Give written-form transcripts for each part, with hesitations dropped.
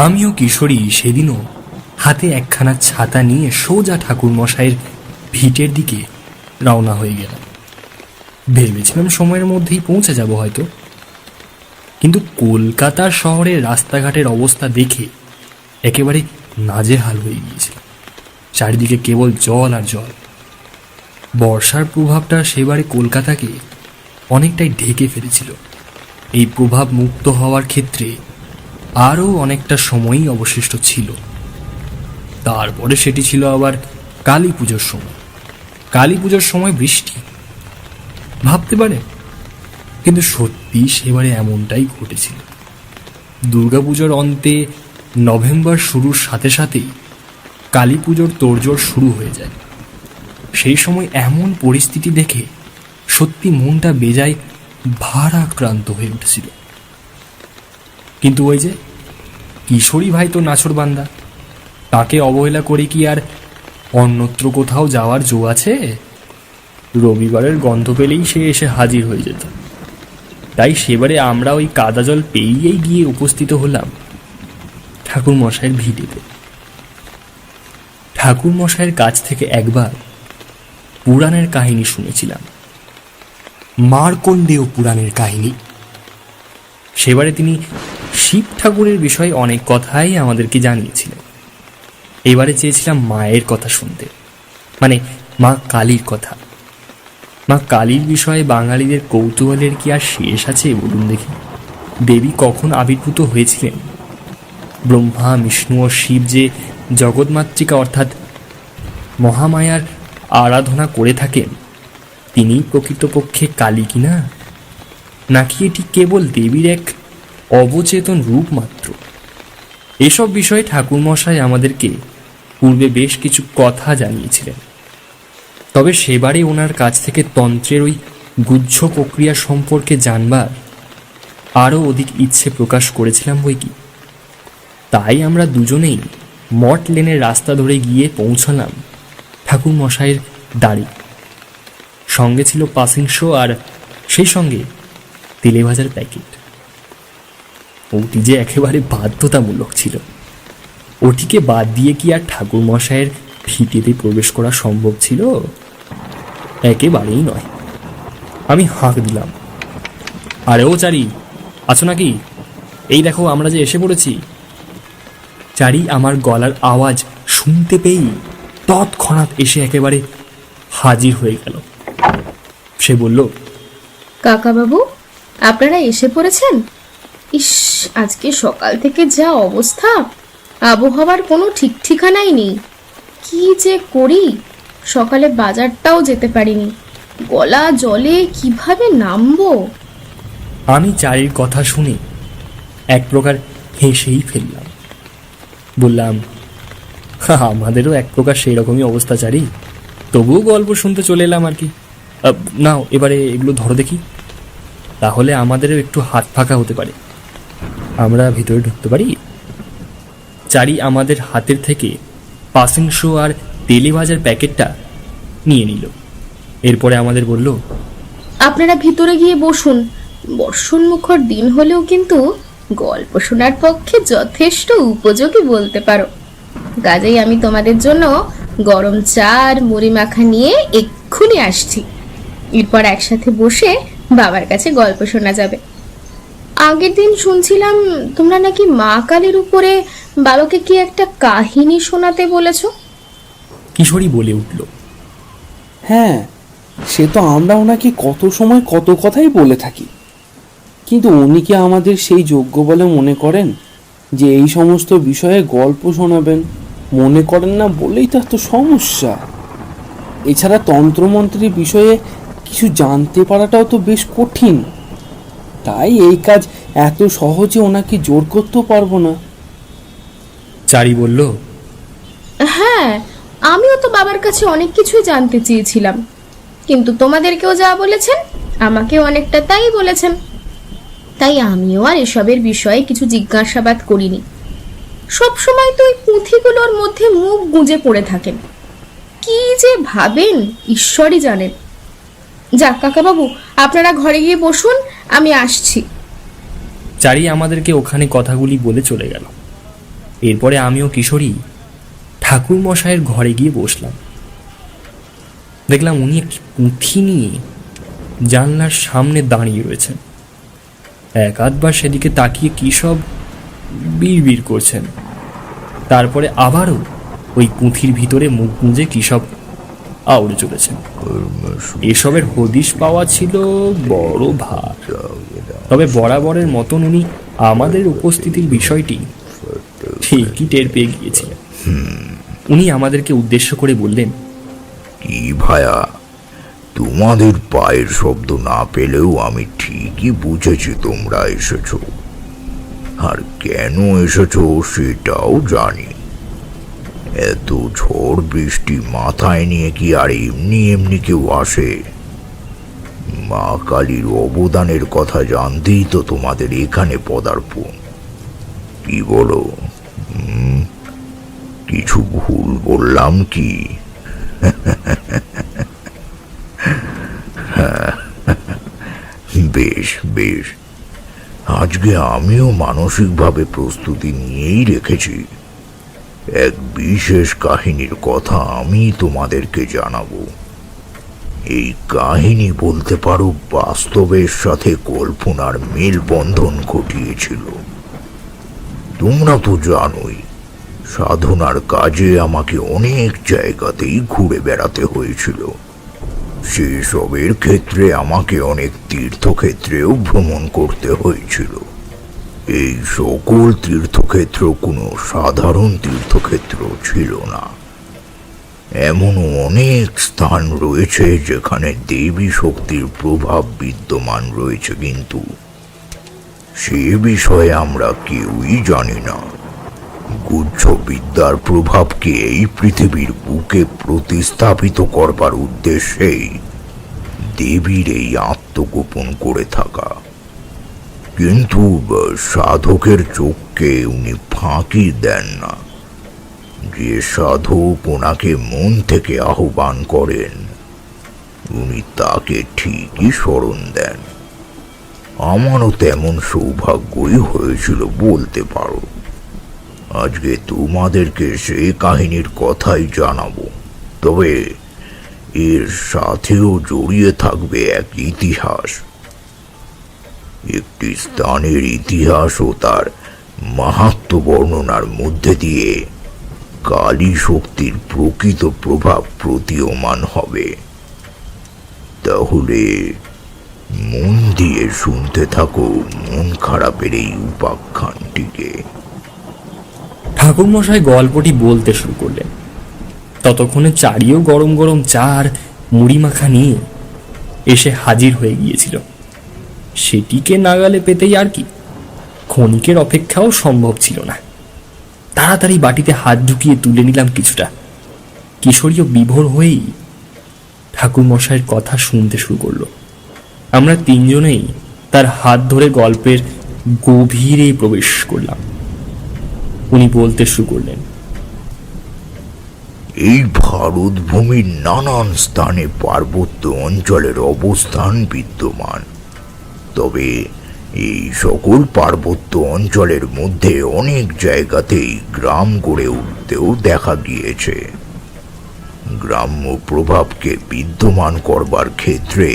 আমিও কিশোরী সেদিনও হাতে একখানা ছাতা নিয়ে সোজা ঠাকুরমশাইয়ের ভিটের দিকে রওনা হয়ে গেলাম। ভেবেছিলাম সময়ের মধ্যেই পৌঁছে যাব হয়তো, কিন্তু কলকাতার শহরের রাস্তাঘাটের অবস্থা দেখে একেবারে নাজেহাল হয়ে গিয়েছিল। চারিদিকে কেবল জল আর জল। বর্ষার প্রভাবটা সেবারে কলকাতাকে অনেকটাই ঢেকে ফেলেছিল। এই প্রভাব মুক্ত হওয়ার ক্ষেত্রে আরও অনেকটা সময়ই অবশিষ্ট ছিল। তারপরে সেটি ছিল আবার কালী পুজোর সময়। কালী পুজোর সময় বৃষ্টি, ভাবতে পারে? কিন্তু সত্যি সেবারে এমনটাই ঘটেছিল। দুর্গাপুজোর অন্তে নভেম্বর শুরুর সাথে সাথেই কালী পুজোর তোড়জোড় শুরু হয়ে যায়। সেই সময় এমন পরিস্থিতি দেখে সত্যি মনটা বেজায় ভারাক্রান্ত হয়ে উঠেছিল। কিন্তু ওই যে কিশোরী ভাই তো নাছোড়বান্দা, তাকে অবহেলা করে কি আর অন্যত্র কোথাও যাওয়ার জো আছে? রবিবারের গন্ধ পেলেই সে এসে হাজির হয়ে যেত। তাই সেবারে আমরা ওই কাদা জল পেয়েই গিয়ে উপস্থিত হলাম ঠাকুরমশাইয়ের ভিটেতে। ঠাকুরমশাইয়ের কাছ থেকে একবার পুরাণের কাহিনী শুনেছিলাম, মার্কণ্ডেয় পুরাণের কাহিনী। সেবারে তিনি শিব ঠাকুরের বিষয়ে অনেক কথাই আমাদেরকে জানিয়েছিলেন। এবারে চেয়েছিলাম মায়ের কথা শুনতে, মানে মা কালীর কথা। মা কালীর বিষয়ে বাঙালিদের কৌতূহলের কি আর শেষ আছে বলুন দেখি? দেবী কখন আবির্ভূত হয়েছিলেন? ব্রহ্মা, বিষ্ণু ও শিব যে জগৎমাতৃকা অর্থাৎ মহামায়ার আরাধনা করে থাকেন, তিনি প্রকৃতপক্ষে কালী কিনা, নাকি এটি কেবল দেবীর এক অবচেতন রূপ মাত্র? এসব বিষয়ে ঠাকুরমশাই আমাদেরকে পূর্বে বেশ কিছু কথা জানিয়েছিলেন। তবে সেবারে ওনার কাছ থেকে তন্ত্রের ওই গুহ্য প্রক্রিয়া সম্পর্কে জানবার আরও অধিক ইচ্ছে প্রকাশ করেছিলাম বই কি। তাই আমরা দুজনেই মঠ লেনের রাস্তা ধরে গিয়ে পৌঁছলাম ঠাকুরমশাইয়ের দাড়ি। সঙ্গে ছিল পাসিং শো আর সেই সঙ্গে তেলে ভাজার প্যাকেট। ওটি যে একেবারে বাধ্যতামূলক ছিল। ওটিকে বাদ দিয়ে কি আর ঠাকুরমশাইয়ের ভিটেতে প্রবেশ করা সম্ভব ছিল? একেবারেই নয়। আমি হাঁক দিলাম, আরে ও চারি, আছো নাকি? এই দেখো আমরা যে এসে পড়েছি। চারি আমার গলার আওয়াজ শুনতে পেয়েই তৎক্ষণাৎ এসে একেবারে হাজির হয়ে গেল। সে বলল, কাকাবাবু, আপনারা এসে পড়েছেন? ইস, আজকে সকাল থেকে যা অবস্থা, আবহাওয়ার কোনো ঠিক ঠিকানাই নেই। কি যে করি, সকালে বাজারটাও যেতে পারিনি। গলা জলে কিভাবে নামবো? আমি চারির কথা শুনে এক প্রকার হেসেই ফেললাম। বললাম, আমাদেরও এক প্রকার সেই রকমই অবস্থা চারি, তবুও গল্প শুনতে চলে এলাম আর কি। নাও এবারে এগুলো ধরো দেখি, তাহলে আমাদেরও একটু হাত ফাঁকা হতে পারে, আমরা ভিতরে ঢুকতে পারি। চারি আমাদের হাতের থেকে পাসিং শো আর তেলে ভাজার প্যাকেটটা নিয়ে নিল। এরপরে আমাদের বলল, আপনারা ভিতরে গিয়ে বসুন। বর্ষণ মুখর দিন হলেও কিন্তু গল্প শোনার পক্ষে যথেষ্ট উপযোগী বলতে পারো। কাজেই আমি তোমাদের জন্য গরম চা আর মুড়ি মাখা নিয়ে এক্ষুনি আসছি। এরপর একসাথে বসে বাবার কাছে গল্প শোনা যাবে। আগের দিন শুনছিলাম তোমরা নাকি মা কালীর উপরে বাবাকে কি একটা কাহিনী শোনাতে বলেছ। কিশোরী বলে উঠল, হ্যাঁ, সে তো আমরা ওনাকে কত সময় কত কথাই বলে থাকি, কিন্তু উনি কি আমাদের সেই যোগ্য বলে মনে করেন যে এই সমস্ত বিষয়ে গল্প শোনাবেন? মনে করেন না বলেই তো এত সমস্যা। এছাড়া তন্ত্রমন্ত্রের বিষয়ে কিছু জানতে পারাটাও তো বেশ কঠিন। তাই এই কাজ এত সহজে ওনাকে জোর করতেও পারবো না। চারি বলল, হ্যাঁ, আমিও তো বাবার কাছে অনেক কিছুই জানতে চেয়েছিলাম, কিন্তু তোমাদেরকেও যা বলেছেন আমাকেও অনেকটা তাই বলেছেন। তাই আমিও আর এসবের বিষয়ে কিছু জিজ্ঞাসাবাদ করিনি। সবসময় তো ওই পুঁথিগুলোর মধ্যে মুখ গুঁজে পড়ে থাকেন। কি যে ভাবেন ঈশ্বরই জানেন। যাক কাকাবাবু, আপনারা ঘরে গিয়ে বসুন, আমি আসছি। চারি আমাদেরকে ওখানে কথাগুলি বলে চলে গেল। এরপরে আমিও কিশোরী ঠাকুর মশাইয়ের ঘরে গিয়ে বসলাম। দেখলাম উনি একটি পুঁথি নিয়ে জানলার সামনে দাঁড়িয়ে রয়েছেন। এক আধবার সেদিকে তাকিয়ে কী সব বিড়বিড় করছেন, তারপরে আবারও ওই পুঁথির ভিতরে মুখ গুঁজে কী সব আউড়ে চলেছেন। এসবের হদিশ পাওয়া ছিল বড় ভার। তবে বরাবরের মতন উনি আমাদের উপস্থিতির বিষয়টি ঠিকই টের পেয়ে গিয়েছিলেন। উনি আমাদেরকে উদ্দেশ্য করে বললেন, কি ভায়া, তোমাদের পায়ের শব্দ না পেলেও আমি ঠিকই বুঝেছি তোমরা এসেছো। আর কেন এসেছো সেটাও জানি। এত ঝড় বৃষ্টি মাথায় নিয়ে কি আর এমনি এমনি কেউ আসে? মা কালীর অবদানের কথা জানতেই তো তোমাদের এখানে পদার্পণ। কি বলো? কিছু ভুল বললাম কি? বেশ বেশ, আজকে আমিও মানসিকভাবে প্রস্তুতি নিয়েই রেখেছি। এক বিশেষ কাহিনীর কথা আমি তোমাদেরকে জানাবো। এই কাহিনী বলতে পারো বাস্তবের সাথে কল্পনার মেলবন্ধন ঘটিয়েছিল। তোমরা তো জানোই, সাধনার কাজে আমাকে অনেক জায়গাতেই ঘুরে বেড়াতে হয়েছিল। সেসবের ক্ষেত্রে আমাকে অনেক তীর্থক্ষেত্রেও ভ্রমণ করতে হয়েছিল। এই সকল তীর্থক্ষেত্র কোনো সাধারণ তীর্থক্ষেত্র ছিল না। এমনও অনেক স্থান রয়েছে যেখানে দেবী শক্তির প্রভাব বিদ্যমান রয়েছে, কিন্তু সে বিষয়ে আমরা কেউই জানি না। গুহ্য বিদ্যার প্রভাবকে এই পৃথিবীর বুকে প্রতিস্থাপিত করবার উদ্দেশ্যেই দেবীর এই আত্মগোপন করে থাকা। কিন্তু সাধকের চোখকে উনি ফাঁকি দেন না। যে সাধক ওনাকে মন থেকে আহ্বান করেন, উনি তাকে ঠিকই স্মরণ দেন। আমারও তেমন সৌভাগ্যই হয়েছিল বলতে পারো। আজকে তোমাদেরকে সেই কাহিনীর কথাই জানাবো, তবে এর সাথেও জড়িয়ে থাকবে এক ইতিহাস। একটি স্থানের ইতিহাস ও তার মাহাত্ম্য বর্ণনার মধ্যে দিয়ে কালী শক্তির প্রকৃত প্রভাব প্রতীয়মান হবে। তাহলে মন দিয়ে শুনতে থাকো মন খারাপের এই উপাখ্যানটিকে। ঠাকুরমশাই গল্পটি বলতে শুরু করলেন। ততক্ষণে চারিও গরম গরম চা আর মুড়ি মাখা নিয়ে এসে হাজির হয়ে গিয়েছিল। সেটিকে নাগালে পেতেই আর কি, ক্ষণিকের অপেক্ষাও সম্ভব ছিল না। তাড়াতাড়ি বাটিতে হাত ঢুকিয়ে তুলে নিলাম কিছুটা। কিশোরীও বিভোর হয়েই ঠাকুরমশাইয়ের কথা শুনতে শুরু করলো। আমরা তিনজনেই তার হাত ধরে গল্পের গভীরে প্রবেশ করলাম। উনি বলতে শুরু করলেন, এই ভারত ভূমির নানান স্থানে পার্বত্য অঞ্চলের অবস্থান বিদ্যমান। তবে এই সকল পার্বত্য অঞ্চলের মধ্যে অনেক জায়গাতেই গ্রাম গড়ে উঠতেও দেখা গিয়েছে। গ্রাম্য প্রভাবকে বিদ্যমান করবার ক্ষেত্রে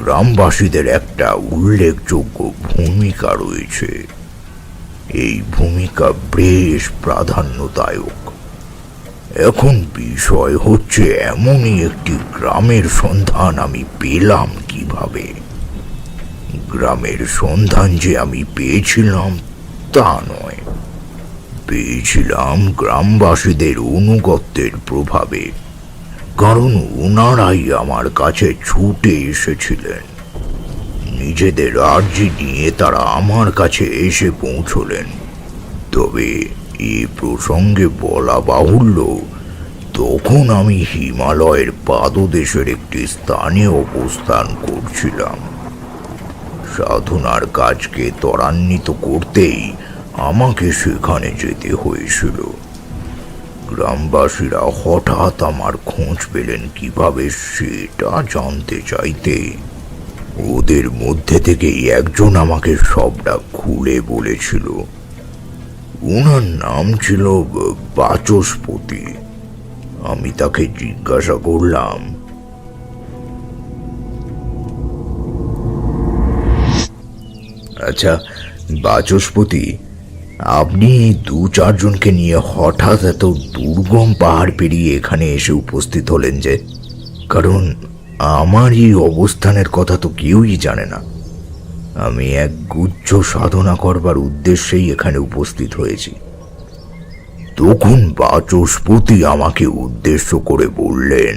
গ্রামবাসীদের একটা উল্লেখযোগ্য ভূমিকা রয়েছে। এই ভূমিকা বেশ প্রাধান্যদায়ক। এখন বিষয় হচ্ছে, এমনই একটি গ্রামের সন্ধান আমি পেলাম কিভাবে। গ্রামের সন্ধান যে আমি পেয়েছিলাম তা নয়, পেয়েছিলাম গ্রামবাসীদের অনুগত্যের প্রভাবে। কারণ ওনারাই আমার কাছে ছুটে এসেছিলেন। নিজেদের আর্জি নিয়ে তারা আমার কাছে এসে পৌঁছলেন। তবে এ প্রসঙ্গে বলা বাহুল্য, তখন আমি হিমালয়ের পাদদেশের একটি স্থানে অবস্থান করছিলাম। সাধনার কাজকে ত্বরান্বিত করতেই আমাকে সেখানে যেতে হয়েছিল। গ্রামবাসীরা হঠাৎ আমার খোঁজ পেলেন কিভাবে সেটা জানতে চাইতে ওদের মধ্যে থেকেই একজন আমাকে সবটা খুলে বলেছিল। ওনার নাম ছিল বাচস্পতি। আমি তাকে জিজ্ঞাসা করলাম, আচ্ছা বাচস্পতি, আপনি 2-4 জনকে নিয়ে হঠাৎ এত দুর্গম পাহাড় পেরিয়ে এখানে এসে উপস্থিত হলেন যে? কারণ আমার এই অবস্থানের কথা তো কেউই জানে না। আমি এক গুচ্ছ সাধনা করবার উদ্দেশ্যেই এখানে উপস্থিত হয়েছি। তখন বাচস্পতি আমাকে উদ্দেশ্য করে বললেন,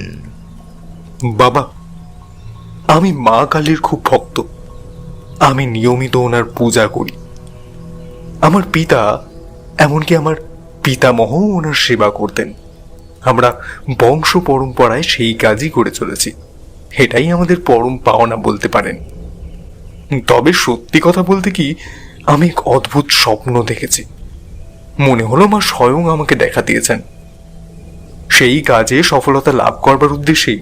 বাবা, আমি মা কালীর খুব ভক্ত। আমি নিয়মিত ওনার পূজা করি। আমার পিতা, এমনকি আমার পিতামহ ওনার সেবা করতেন। আমরা বংশ পরম্পরায় সেই কাজই করে চলেছি। এটাই আমাদের পরম পাওনা বলতে পারেন। তবে সত্যি কথা বলতে কি, আমি এক অদ্ভুত স্বপ্ন দেখেছি। মনে হলো মা স্বয়ং আমাকে দেখা দিয়েছেন। সেই কাজে সফলতা লাভ করবার উদ্দেশ্যেই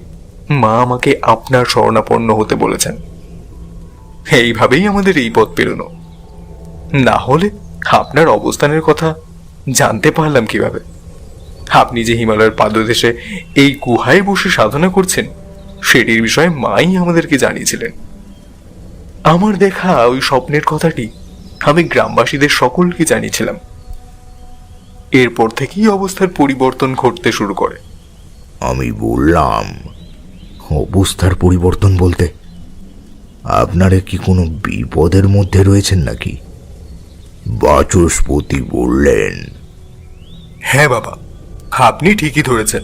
মা আমাকে আপনার শরণাপন্ন হতে বলেছেন। এইভাবেই আমাদের এই পথ পেরোনো। না হলে আপনার অবস্থানের কথা জানতে পারলাম কিভাবে? আপনি যে হিমালয়ের পাদদেশে এই গুহায় বসে সাধনা করছেন, সেটির বিষয়ে মাই আমাদেরকে জানিয়েছিলেন। আমার দেখা ওই স্বপ্নের কথাটি আমি গ্রামবাসীদের সকলকে জানিয়েছিলাম। এরপর থেকেই অবস্থার পরিবর্তন ঘটতে শুরু করে। আমি বললাম, অবস্থার পরিবর্তন বলতে আপনারা কি কোনো বিপদের মধ্যে রয়েছেন নাকি? বাচস্পতি বললেন, হ্যাঁ বাবা, আপনি ঠিকই ধরেছেন।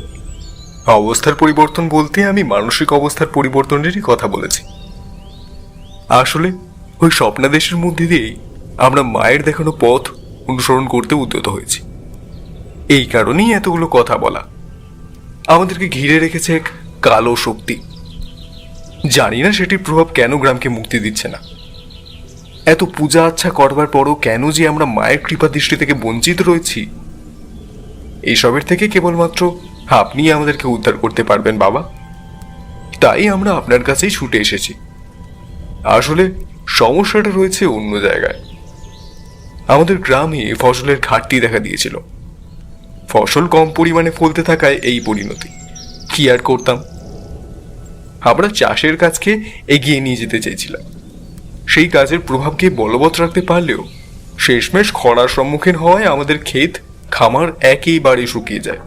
অবস্থার পরিবর্তন বলতে আমি মানসিক অবস্থার পরিবর্তনেরই কথা বলেছি। আসলে ওই স্বপ্নাদেশের মধ্যে দিয়েই আমরা মায়ের দেখানো পথ অনুসরণ করতে উদ্যত হয়েছি। এই কারণেই এতগুলো কথা বলা। আমাদেরকে ঘিরে রেখেছে এক কালো শক্তি। জানি না সেটির প্রভাব কেন গ্রামকে মুক্তি দিচ্ছে না। এত পূজা আচ্ছা করবার পরও কেন যে আমরা মায়ের কৃপা দৃষ্টি থেকে বঞ্চিত রয়েছি, এইসবের থেকে কেবলমাত্র আপনি আমাদেরকে উদ্ধার করতে পারবেন বাবা। তাই আমরা আপনার কাছেই ছুটে এসেছি। আসলে সমস্যাটা রয়েছে অন্য জায়গায়। আমাদের গ্রামে ফসলের ঘাটতি দেখা দিয়েছিল। ফসল কম পরিমাণে ফলতে থাকায় এই পরিণতি। কি আর করতাম? আমরা চাষের কাজকে এগিয়ে নিয়ে যেতে চেয়েছিলাম। সেই কাজের প্রভাবকে বলবৎ রাখতে পারলেও শেষমেশ খরার সম্মুখীন হওয়ায় আমাদের ক্ষেত খামার একেবারে শুকিয়ে যায়।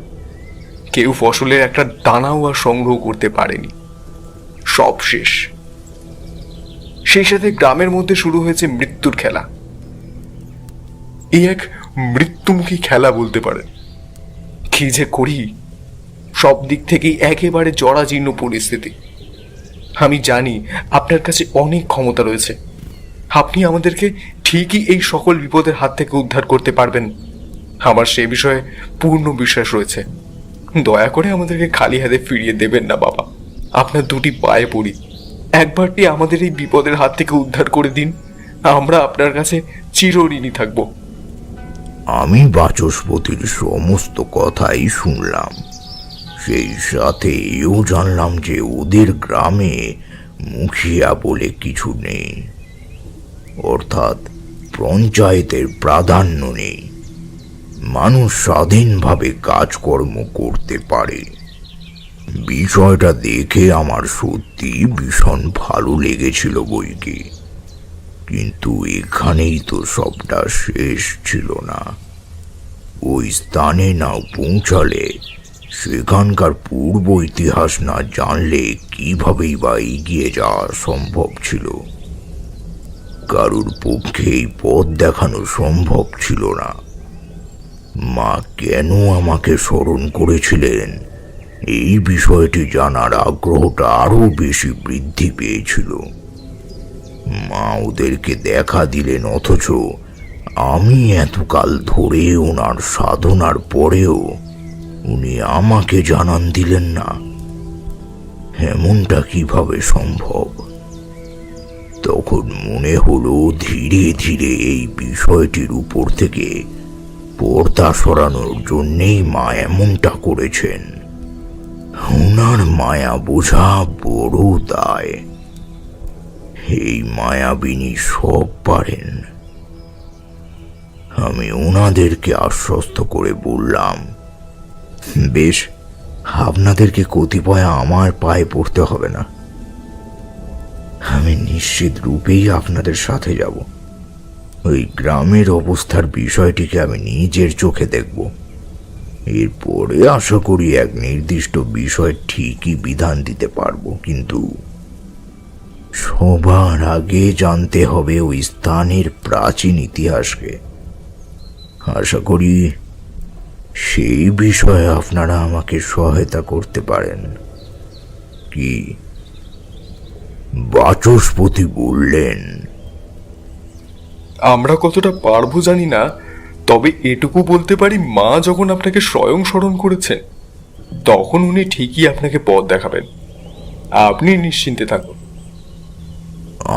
কেউ ফসলের একটা দানাও আর সংগ্রহ করতে পারেনি। সব শেষ। সেই সাথে গ্রামের মধ্যে শুরু হয়েছে মৃত্যুর খেলা। এই এক মৃত্যুমুখী খেলা বলতে পারেন। কি যে করি, সব দিক থেকেই একেবারে জরাজীর্ণ পরিস্থিতি। আমি জানি আপনার কাছে অনেক ক্ষমতা রয়েছে। আপনি আমাদেরকে ঠিকই এই সকল বিপদের হাত থেকে উদ্ধার করতে পারবেন। আমার সে বিষয়ে পূর্ণ বিশ্বাস রয়েছে। দয়া করে আমাদেরকে খালি হাতে ফিরিয়ে দেবেন না বাবা। আপনার দুটি পায়ে পড়ি, একবারটি আমাদের এই বিপদের হাত থেকে উদ্ধার করে দিন। আমরা আপনার কাছে চিরঋণী থাকব। আমি বাচস্পতির সমস্ত কথাই শুনলাম। সেই সাথে এও জানলাম যে ওদের গ্রামে মুখিয়া বলে কিছু নেই, অর্থাৎ পঞ্চায়েতের প্রাধান্য নেই। মানুষ স্বাধীনভাবে কাজকর্ম করতে পারে। বিষয়টা দেখে আমার সত্যি ভীষণ ভালো লেগেছিল বইকি। কিন্তু এখানেই তো সবটা শেষ ছিল না। ওই স্থানে না পৌঁছালে, সেখানকার পূর্ব ইতিহাস না জানলে কিভাবেই বা এগিয়ে যাওয়া সম্ভব ছিল। কারুর পক্ষে এই পথ দেখানো সম্ভব ছিল না। মা কেন আমাকে স্মরণ করেছিলেন, এই বিষয়টি জানার আগ্রহটা আরো বেশি বৃদ্ধি পেয়েছিল। মা ওদেরকে দেখা দিলেন, অথচ আমি এতকাল ধরে ওনার সাধনার পরেও উনি আমাকে জানান দিলেন না। এমনটা কিভাবে সম্ভব? তখন মনে হলো ধীরে ধীরে এই বিষয়টির উপর থেকে পর্দা সরানোর জন্যেই মা এমনটা করেছেন। ওনার মায়া বোঝা বড় দায়। এই মায়াবিনী সব পারেন। আমি ওনাদেরকে আশ্বস্ত করে বললাম, বেশ, আপনাদেরকে কতিপয় আমার পায়ে পড়তে হবে না। আমি নিশ্চিত রূপেই আপনাদের সাথে যাব। ওই গ্রামের অবস্থার বিষয়টিকে আমি নিজের চোখে দেখব। এরপরে আশা করি এক নির্দিষ্ট বিষয় ঠিকই বিধান দিতে পারবো, কিন্তু সবার আগে জানতে হবে ওই স্থানের প্রাচীন ইতিহাসকে। আশা করি সেই বিষয়ে আপনারা আমাকে সহায়তা করতে পারেন। কি? বাচস্পতি বললেন, আমরা কতটা পারবো জানি না, তবে এটুকু বলতে পারি, মা যখন আপনাকে স্বয়ং স্মরণ করেছেন তখন উনি ঠিকই আপনাকে পথ দেখাবেন। আপনি নিশ্চিন্তে থাকুন।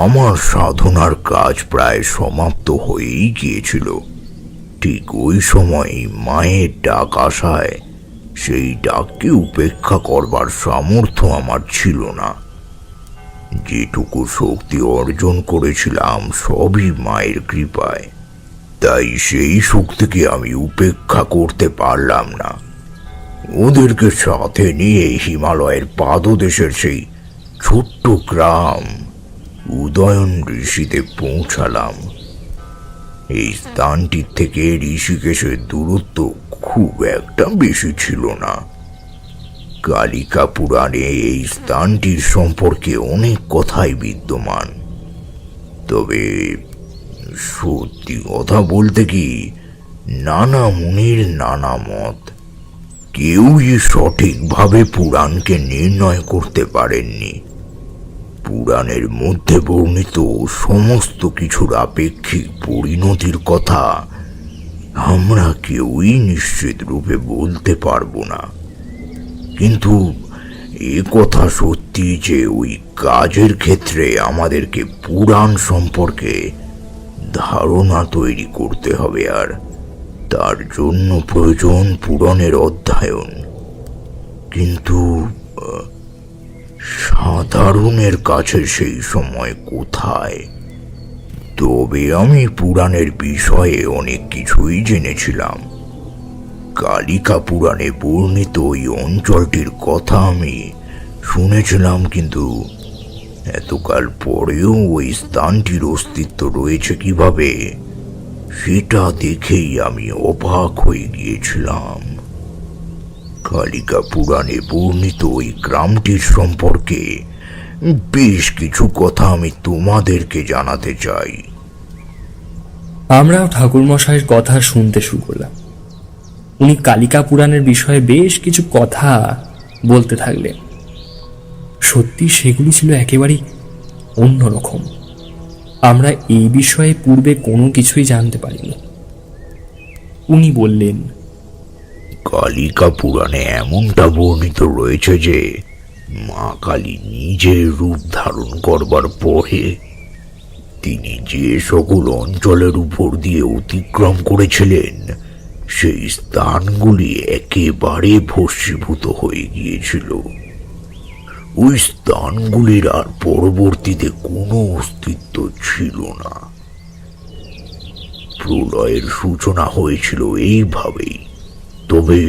আমার সাধনার কাজ প্রায় সমাপ্ত হয়েই গিয়েছিল। ঠিক ওই সময় মায়ের ডাক আসায় সেই ডাককে উপেক্ষা করবার সামর্থ্য আমার ছিল না। যেটুকু শক্তি অর্জন করেছিলাম সবই মায়ের কৃপায়, তাই সেই শক্তিকে আমি উপেক্ষা করতে পারলাম না। ওদেরকে সাথে নিয়ে হিমালয়ের পাদদেশের সেই ছোট্ট গ্রাম উদয়ন ঋষিতে পৌঁছালাম। এই স্থানটির থেকে ঋষিকেশের দূরত্ব খুব একটা বেশি ছিল না। কালিকা পুরাণে এই স্থানটির সম্পর্কে অনেক কথাই বিদ্যমান, তবে সত্যি কথা বলতে কি, নানা মুনির নানা মত, কেউই সঠিকভাবে পুরাণকে নির্ণয় করতে পারেননি। পুরাণের মধ্যে বর্ণিত সমস্ত কিছুর আপেক্ষিক পরিণতির কথা আমরা কেউই নিশ্চিত রূপে বলতে পারবো না, কিন্তু এ কথা সত্যি যে ওই কাজের ক্ষেত্রে আমাদেরকে পুরাণ সম্পর্কে ধারণা তৈরি করতে হবে, আর তার জন্য প্রয়োজন পুরাণের অধ্যয়ন। কিন্তু সাধারণের কাছে সেই সময় কোথায়? তবে আমি পুরাণের বিষয়ে অনেক কিছুই জেনেছিলাম। কালিকা পুরাণে বর্ণিত ওই অঞ্চলটির কথা আমি শুনেছিলাম, কিন্তু এতকাল পরেও ওই স্থানটির অস্তিত্ব রয়েছে কিভাবে, সেটা দেখেই আমি অবাক হয়ে গিয়েছিলাম। কালিকা পুরাণে বর্ণিত ওই গ্রামটির সম্পর্কে বেশ কিছু কথা আমি তোমাদেরকে জানাতে চাই। আমরাও ঠাকুরমশাইয়ের কথা শুনতে শুরু করলাম। উনি কালিকা পুরাণের বিষয়ে বেশ কিছু কথা বলতে থাকলেন। সত্যি সেগুলি ছিল একেবারেই অন্যরকম। আমরা এই বিষয়ে পূর্বে কোনো কিছুই জানতে পারিনি। উনি বললেন, কালিকা পুরাণে এমনটা বর্ণিত রয়েছে যে মা কালী নিজের রূপ ধারণ করবার পরে তিনি যে সকল অঞ্চলের উপর দিয়ে অতিক্রম করেছিলেন সেই স্থানগুলি একেবারে ভস্মীভূত হয়ে গিয়েছিল। ওই স্থানগুলির আর পরবর্তীতে কোনো অস্তিত্ব ছিল না। প্রলয়ের সূচনা হয়েছিল এইভাবেই। তবে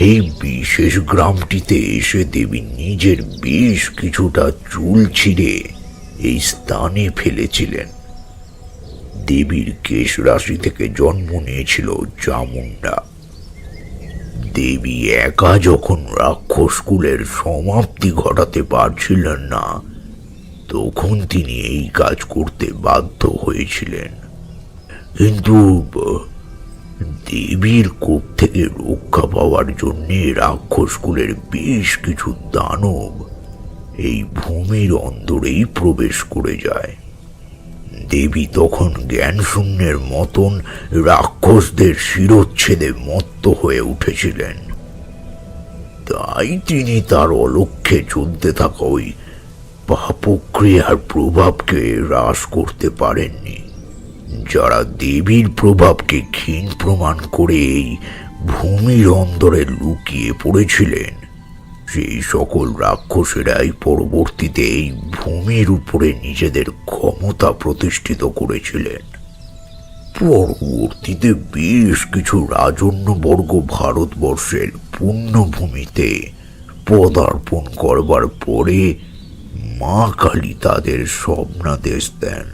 এই বিশেষ গ্রামটিতে এসে দেবী নিজের বেশ কিছুটা চুল ছিঁড়ে এই স্থানে ফেলেছিলেন। দেবীর কেশ রাশি থেকে জন্ম নিয়েছিল চামুন্ডা। দেবী একা যখন রাক্ষস কুলের সমাপ্তি ঘটাতে পারছিলেন না, তখন তিনি এই কাজ করতে বাধ্য হয়েছিলেন। কিন্তু দেবীর কোপ থেকে রক্ষা পাওয়ার জন্য রাক্ষস কুলের বেশ কিছু দানব এই ভূমির অন্দরেই প্রবেশ করে যায়। দেবী তখন জ্ঞান শূন্যের মতন রাক্ষসদের শিরোচ্ছেদে মত্ত হয়ে উঠেছিলেন। তাই তিনি তার অলক্ষ্যে চলতে থাকা ওই পাপক্রিয়ার প্রভাবকে হ্রাস করতে পারেননি। যারা দেবীর প্রভাবকে ক্ষীণ প্রমাণ করে এই ভূমির অন্দরে লুকিয়ে পড়েছিলেন, সেই সকল রাক্ষসেরাই পরবর্তীতে এই ভূমির উপরে নিজেদের ক্ষমতা প্রতিষ্ঠিত করেছিলেন। পরবর্তীতে বেশ কিছু রাজন্যবর্গ ভারতবর্ষের পুণ্যভূমিতে পদার্পণ করবার পরে মা কালী তাদের স্বপ্নাদেশ দেন।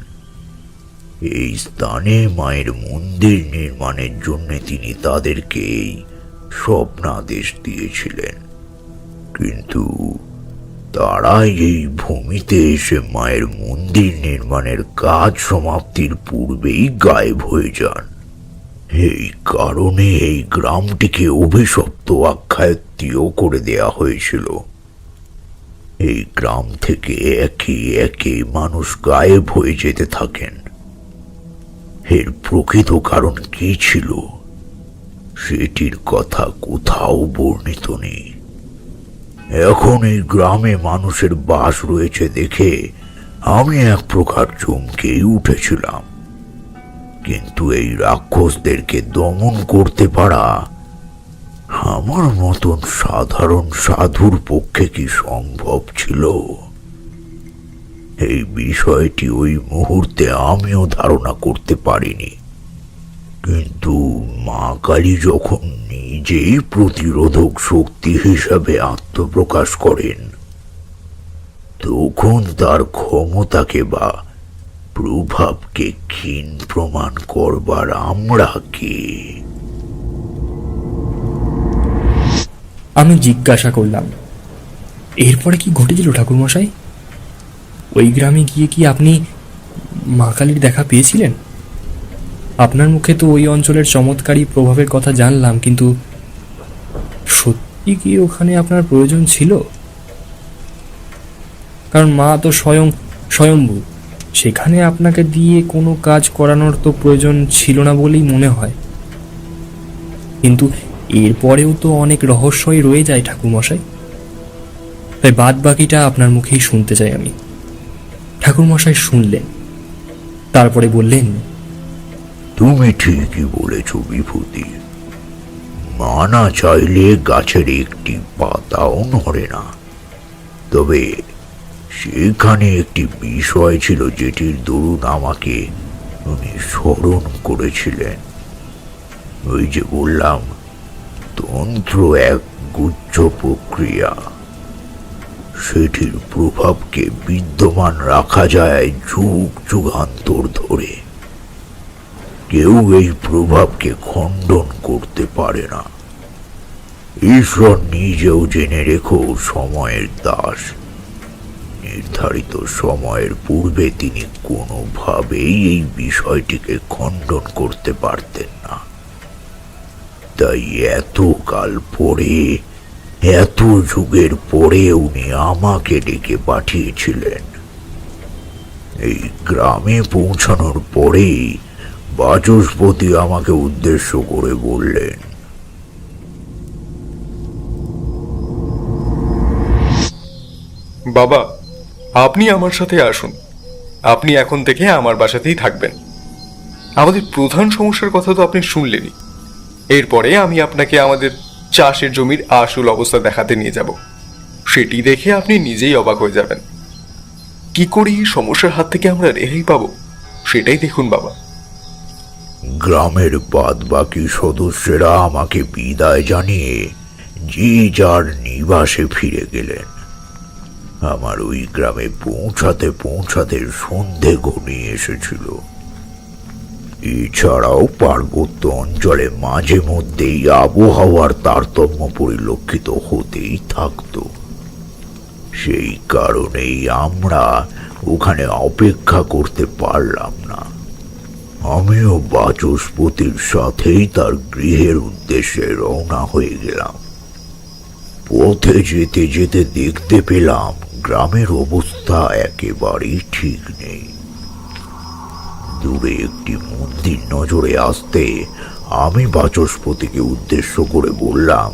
এই স্থানে মায়ের মন্দির নির্মাণের জন্য তিনি তাদেরকে এই স্বপ্নাদেশ দিয়েছিলেন, কিন্তু তারা এই ভূমিতে এসে মায়ের মন্দির নির্মাণের কাজ সমাপ্তির পূর্বেই গায়েব হয়ে যান। এই কারণে এই গ্রামটিকে অভিশপ্ত আখ্যায়িত করে দেয়া হয়েছিল। এই গ্রাম থেকে একে একে মানুষ গায়েব হয়ে যেতে থাকেন। এর প্রকৃত কারণ কি ছিল সেটির কথা কোথাও বর্ণিত নেই। এখন এই গ্রামে মানুষের বাস রয়েছে দেখে আমি এক প্রকার চমকেই উঠেছিলাম, কিন্তু এই রাক্ষসদেরকে দমন করতে পারা আমার মতন সাধারণ সাধুর পক্ষে কি সম্ভব ছিল? এই বিষয়টি ওই মুহূর্তে আমিও ধারণা করতে পারিনি, কিন্তু মা কালী যখন নিজেই প্রতিরোধক শক্তি হিসাবে আত্মপ্রকাশ করেন, তখন তার ক্ষমতাকে বা প্রভাবকে ক্ষীণ প্রমাণ করবার আমরা কে? আমি জিজ্ঞাসা করলাম, এরপরে কি ঘটেছিল ঠাকুরমশাই? ওই গ্রামে গিয়ে কি আপনি মা কালীর দেখা পেয়েছিলেন? আপনার মুখে তো ওই অঞ্চলের চমৎকারী প্রভাবের কথা জানলাম, কিন্তু সত্যি কি ওখানে আপনার প্রয়োজন ছিল? কারণ মা তো স্বয়ম্ভূ, সেখানে আপনাকে দিয়ে কোনো কাজ করানোর তো প্রয়োজন ছিল না বলেই মনে হয়। কিন্তু এরপরেও তো অনেক রহস্যই রয়ে যায় ঠাকুরমশাই, তাই বাদ বাকিটা আপনার মুখেই শুনতে চাই আমি। ঠাকুরমশাই শুনলেন, তারপরে বললেন, তুমি ঠিকই বলেছ বিভূতি। মা না চাইলে গাছের একটি পাতাও নড়ে না। তবে সেখানে একটি বিষয় ছিল যেটির দরুন আমাকে উনি স্মরণ করেছিলেন। ওই যে বললাম, তন্ত্র এক গুচ্ছ প্রক্রিয়া, সেটির প্রভাবকে বিদ্যমান রাখা যায় যুগ যুগান্তর ধরে। কেউ এই প্রভাবকে খণ্ডন করতে পারে না। ঈশ্বর নিজেও জেনে রেখো সময়ের দাস। নির্ধারিত সময়ের পূর্বে তিনি কোনোভাবেই এই বিষয়টিকে খণ্ডন করতে পারতেন না। তাই এতকাল পরে, এত যুগের পরে উনি আমাকে ডেকে পাঠিয়েছিলেন। এই গ্রামে পৌঁছানোর পরেই বাচস্পতি আমাকে উদ্দেশ্য করে বললেন, বাবা, আপনি আমার সাথে আসুন। আপনি এখন থেকে আমার বাসাতেই থাকবেন। আমাদের প্রধান সমস্যার কথা তো আপনি শুনলেনই। এরপরে আমি আপনাকে আমাদের চাষের জমির আসল অবস্থা দেখাতে নিয়ে যাব। সেটি দেখে আপনি নিজেই অবাক হয়ে যাবেন। কি করে এই সমস্যার হাত থেকে আমরা রেহাই পাবো সেটাই দেখুন বাবা। গ্রামের বাদ বাকি সদস্যরা আমাকে বিদায় জানিয়ে যে যার নিবাসে ফিরে গেলেন। আমার ওই গ্রামে পৌঁছাতে পৌঁছাতে সন্ধে ঘনিয়ে এসেছিল। এছাড়াও পার্বত্য অঞ্চলে মাঝে মধ্যেই আবহাওয়ার তারতম্য পরিলক্ষিত হতেই থাকত। সেই কারণেই আমরা ওখানে অপেক্ষা করতে পারলাম না। আমিও বাচস্পতির সাথেই তার গৃহের উদ্দেশ্যে রওনা হয়ে গেলাম। পথে যেতে যেতে দেখতে পেলাম গ্রামের অবস্থা একেবারেই ঠিক নেই। দূরে একটি মন্দির নজরে আসতে আমি বাচস্পতিকে উদ্দেশ্য করে বললাম,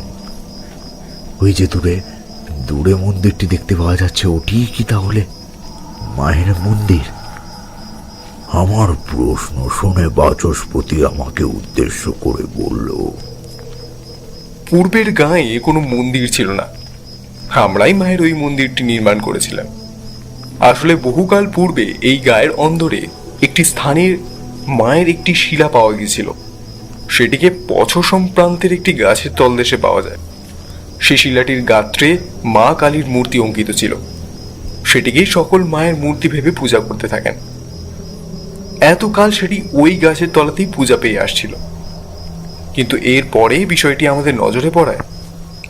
ওই যে দূরে দূরে মন্দিরটি দেখতে পাওয়া যাচ্ছে, ওটি কি তাহলে মায়ের মন্দির? আমার প্রশ্ন শুনে বাচস্পতি আমাকে উদ্দেশ্য করে বলল, পূর্বের গাঁয়ে কোনো মন্দির ছিল না। আমরাই মায়ের ওই মন্দিরটি নির্মাণ করেছিলাম। আসলে বহুকাল পূর্বে এই গায়ের অন্দরে একটি স্থানের মায়ের একটি শিলা পাওয়া গিয়েছিল। সেটিকে পছসম প্রান্তের একটি গাছের তলদেশে পাওয়া যায়। সে শিলাটির গাত্রে মা কালীর মূর্তি অঙ্কিত ছিল। সেটিকেই সকল মায়ের মূর্তি ভেবে পূজা করতে থাকেন। এতকাল সেটি ওই গাছের তলাতেই পূজা পেয়ে আসছিল, কিন্তু এর পরে বিষয়টি আমাদের নজরে পড়ায়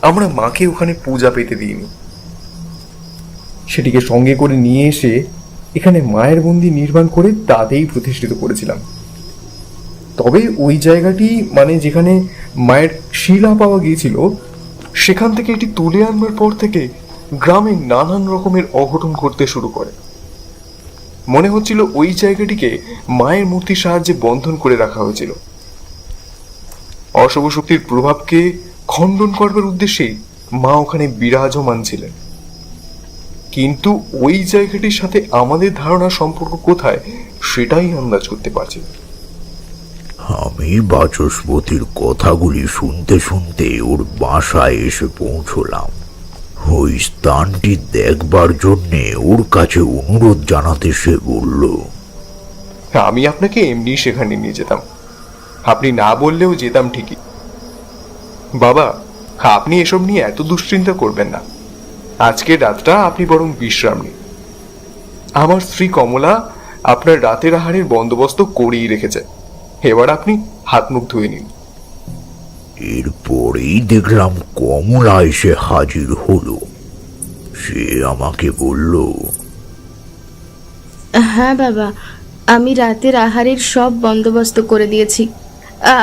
আমরা মাকে ওখানে পূজা পেতে দিইনি। সেটিকে সঙ্গে করে নিয়ে এসে এখানে মায়ের মন্দির নির্মাণ করে তাতেই প্রতিষ্ঠিত করেছিলাম। তবে ওই জায়গাটি মানে যেখানে মায়ের শিলা পাওয়া গিয়েছিল, সেখান থেকে এটি তুলে আনবার পর থেকে গ্রামে নানান রকমের অঘটন ঘটতে শুরু করে। মনে হচ্ছিল ওই জায়গাটিকে মায়ের মূর্তির সাহায্যে বন্ধন করে রাখা হয়েছিল। অশুভ শক্তির প্রভাবকে খণ্ডন করবার উদ্দেশ্যেই মা ওখানে বিরাজমান ছিলেন। কিন্তু ওই জায়গাটির সাথে আমাদের ধারণার সম্পর্ক কোথায় সেটাই আন্দাজ করতে পারছি না। আমি বাচস্পতির কথাগুলি শুনতে শুনতে ওর বাসায় এসে পৌঁছলাম। ওই স্থানটি দেখবার জন্যে ওর কাছে অনুরোধ জানাতে সে বলল, আমি আপনাকে এমনি সেখানে নিয়ে যেতাম, আপনি না বললেও যেতাম ঠিকই। বাবা, আপনি এসব নিয়ে এত দুশ্চিন্তা করবেন না। আজকের রাতটা আপনি বরং বিশ্রাম নিন। আমার স্ত্রী কমলা আপনার রাতের আহারের বন্দোবস্ত করেই রেখেছে। এবার আপনি হাত মুখ ধুয়ে নিন। এরপরেই দেখলাম কমলা এসে হাজির হলো। সে আমাকে বলল, হ্যাঁ বাবা, আমি রাতের আহারের সব বন্দোবস্ত করে দিয়েছি।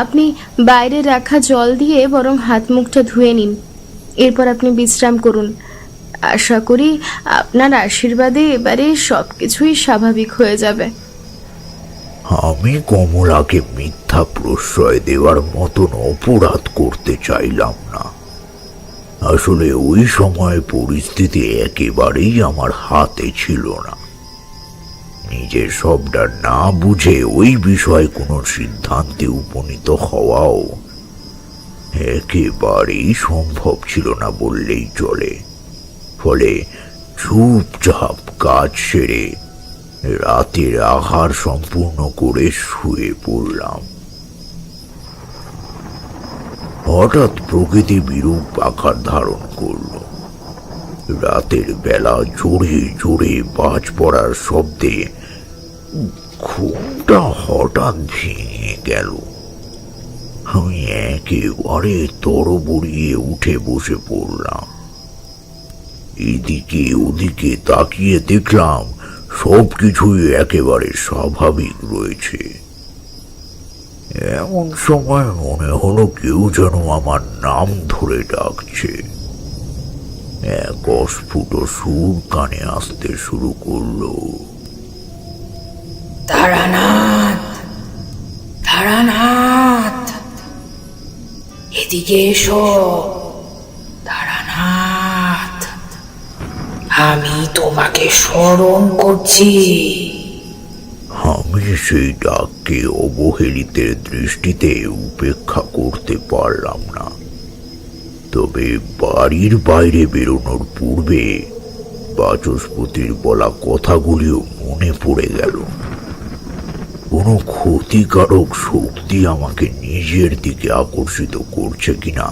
আপনি বাইরে রাখা জল দিয়ে বরং হাত মুখটা ধুয়ে নিন। এরপর আপনি বিশ্রাম করুন। আশা করি আপনার আশীর্বাদে এবারে সবকিছুই স্বাভাবিক হয়ে যাবে। আমি কমলাকে মিথ্যা প্রশ্রয় দেওয়ার মতন অপরাধ করতে চাইলাম না। আসলে ওই সময় পরিস্থিতি একেবারেই আমার হাতে ছিল না। নিজের সবটা না বুঝে ওই বিষয়ে কোনো সিদ্ধান্তে উপনীত হওয়াও একেবারেই সম্ভব ছিল না বললেই চলে। ফলে চুপচাপ কাজ সেরে রাতের আহার সম্পূর্ণ করে শুয়ে পড়লাম। হঠাৎ প্রকৃতি বিরূপ আকার ধারণ করল। রাতের বেলা জোরে জোরে বাজ পড়ার শব্দে ঘুমটা হঠাৎ ভেঙে গেল। আমি একেবারে তড়বড়িয়ে উঠে বসে পড়লাম। এদিকে ওদিকে তাকিয়ে দেখলাম সবকিছুই একেবারে স্বাভাবিক রয়েছে। এমন সময় মনে হলো কেউ যেন আমার নাম ধরে ডাকছে। এক অস্ফুট সুর কানে আসতে শুরু করলো, তারানাথ, তারানাথ, এদিকে এসো। তারানাথ, আমি তোমাকে স্মরণ করছি। আমি সেই ডাককে অবহেলিতের দৃষ্টিতে উপেক্ষা করতে পারলাম না। তবে বাড়ির বাইরে বেরোনোর পূর্বে বাচস্পতির বলা কথাগুলিও মনে পড়ে গেল। কোনো ক্ষতিকারক শক্তি আমাকে নিজের দিকে আকর্ষিত করছে কিনা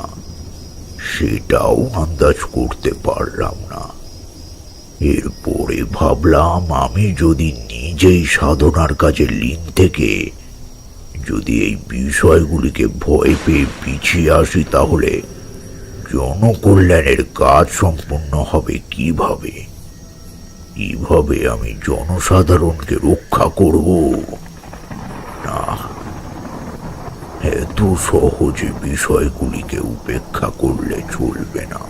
সেটাও আন্দাজ করতে পারলাম না। এরপরে ভাবলাম, আমি যদি নিজেই সাধনার কাজে লীন থেকে যদি এই বিষয়গুলিকে ভয় পেয়ে পিছিয়ে আসি, তাহলে জনকল্যাণের কাজ সম্পন্ন হবে কিভাবে? কিভাবে আমি জনসাধারণকে রক্ষা করব? না, এত সহজে বিষয়গুলিকে উপেক্ষা করলে চলবে না।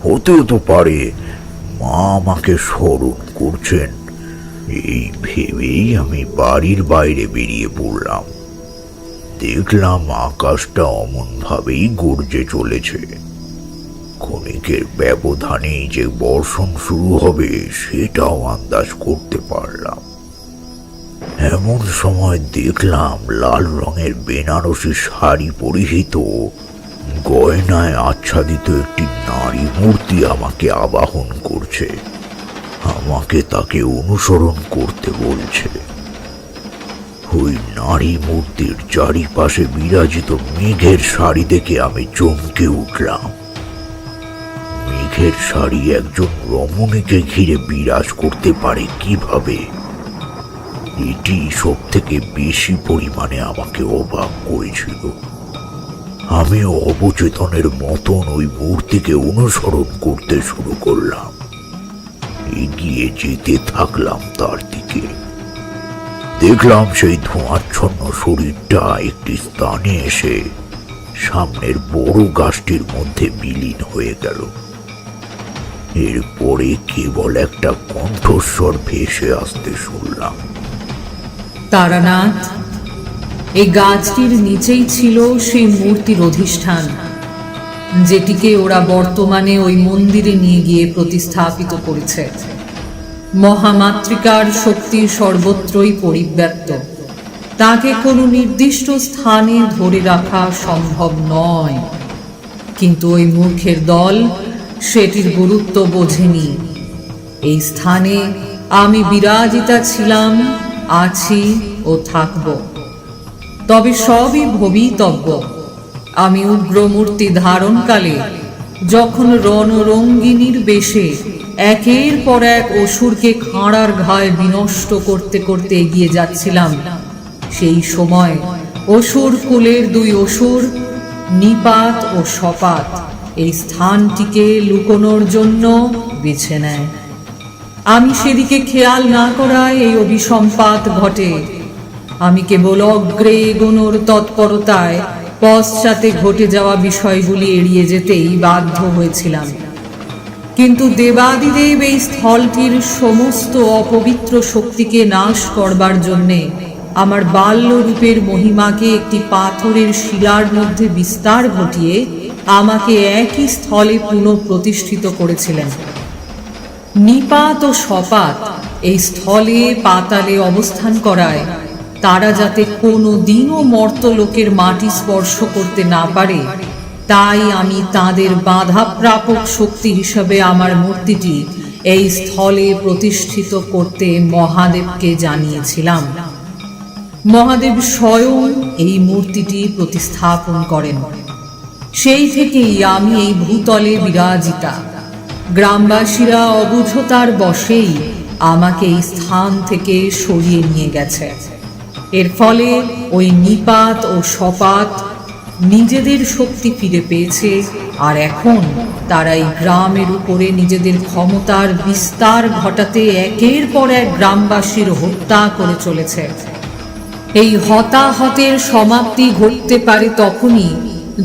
হতেও তো পারে মা আমাকে স্মরণ করছেন, এই ভেবেই আমি বাড়ির বাইরে বেরিয়ে পড়লাম। দেখলাম আকাশটা অমন ভাবেই গর্জে চলেছে। ক্ষণিকের ব্যবধানেই যে বর্ষণ শুরু হবে সেটাও আন্দাজ করতে পারলাম। এমন সময় দেখলাম লাল রঙের বেনারসি শাড়ি পরিহিত, গয়নায় আচ্ছাদিত একটি নারী মূর্তি আমাকে আবাহন করছে। আমাকে তাকে অনুসরণ করতে বলছে। ওই নারী মূর্তির চারিপাশে বিরাজিত মেঘের শাড়ি দেখে আমি চমকে উঠলাম। মেঘের শাড়ি একজন রমণীকে ঘিরে বিরাজ করতে পারে কিভাবে? এটি সব থেকে বেশি পরিমাণে আমাকে অবাক করেছিল। আমি অবচেতনের মতন ওই মূর্তিকে অনুসরণ করতে শুরু করলাম। এগিয়ে যেতে থাকলাম তার দিকে। দেখলাম সেই ধোঁয়াচ্ছন্ন শরীরটা একটি স্থানে এসে সামনের বড় গাছটির মধ্যে বিলীন হয়ে গেল। এরপরে কেবল একটা কণ্ঠস্বর ভেসে আসতে শুনলাম, তারানাথ, এই গাছটির নিচেই ছিল সেই মূর্তির অধিষ্ঠান, যেটিকে ওরা বর্তমানে ওই মন্দিরে নিয়ে গিয়ে প্রতিস্থাপিত করেছে। মহামাতৃকার শক্তি সর্বত্রই পরিব্যাপ্ত। তাকে কোনো নির্দিষ্ট স্থানে ধরে রাখা সম্ভব নয়, কিন্তু ওই মূর্খের দল সেটির গুরুত্ব বোঝেনি। এই স্থানে আমি বিরাজিতা ছিলাম, আছি ও থাকব। তবে সবই ভবিতব্য। আমি উগ্রমূর্তি ধারণকালে যখন রণরঙ্গিনীর বেশে একের পর এক অসুরকে খাঁড়ার ঘায়ে বিনষ্ট করতে করতে এগিয়ে যাচ্ছিলাম, সেই সময় অসুর কুলের দুই অসুর নিপাত ও সপাত এই স্থানটিকে লুকোনোর জন্য বেছে নেয়। আমি সেদিকে খেয়াল না করায় এই অভিসম্পাত ঘটে। আমি কেবল অগ্রে এগোনোর তৎপরতায় পশ্চাতে ঘটে যাওয়া বিষয়গুলি এড়িয়ে যেতেই বাধ্য হয়েছিলাম। কিন্তু দেবাদিদেব এই স্থলটির সমস্ত অপবিত্র শক্তিকে নাশ করবার জন্যে আমার বাল্যরূপের মহিমাকে একটি পাথরের শিলার মধ্যে বিস্তার ঘটিয়ে আমাকে একই স্থলে পুনঃপ্রতিষ্ঠিত করেছিলেন। নিপাত ও সপাত এই স্থলে পাতালে অবস্থান করায় তারা যাতে কোনো দিনও মর্তলোকের মাটি স্পর্শ করতে না পারে, তাই আমি তাদের বাধাপ্রাপক শক্তি হিসাবে আমার মূর্তিটি এই স্থলে প্রতিষ্ঠিত করতে মহাদেবকে জানিয়েছিলাম। মহাদেব স্বয়ং এই মূর্তিটি প্রতিস্থাপন করেন। সেই থেকেই আমি এই ভূতলে বিরাজিতা। গ্রামবাসীরা অবুঝতার বশেই আমাকে এই স্থান থেকে সরিয়ে নিয়ে গেছে। এর ফলে ওই নিপাত ও সপাত নিজেদের শক্তি ফিরে পেয়েছে, আর এখন তারা এই গ্রামের উপরে নিজেদের ক্ষমতার বিস্তার ঘটাতে একের পর এক গ্রামবাসীর হত্যা করে চলেছে। এই হতাহতের সমাপ্তি ঘটতে পারে তখনই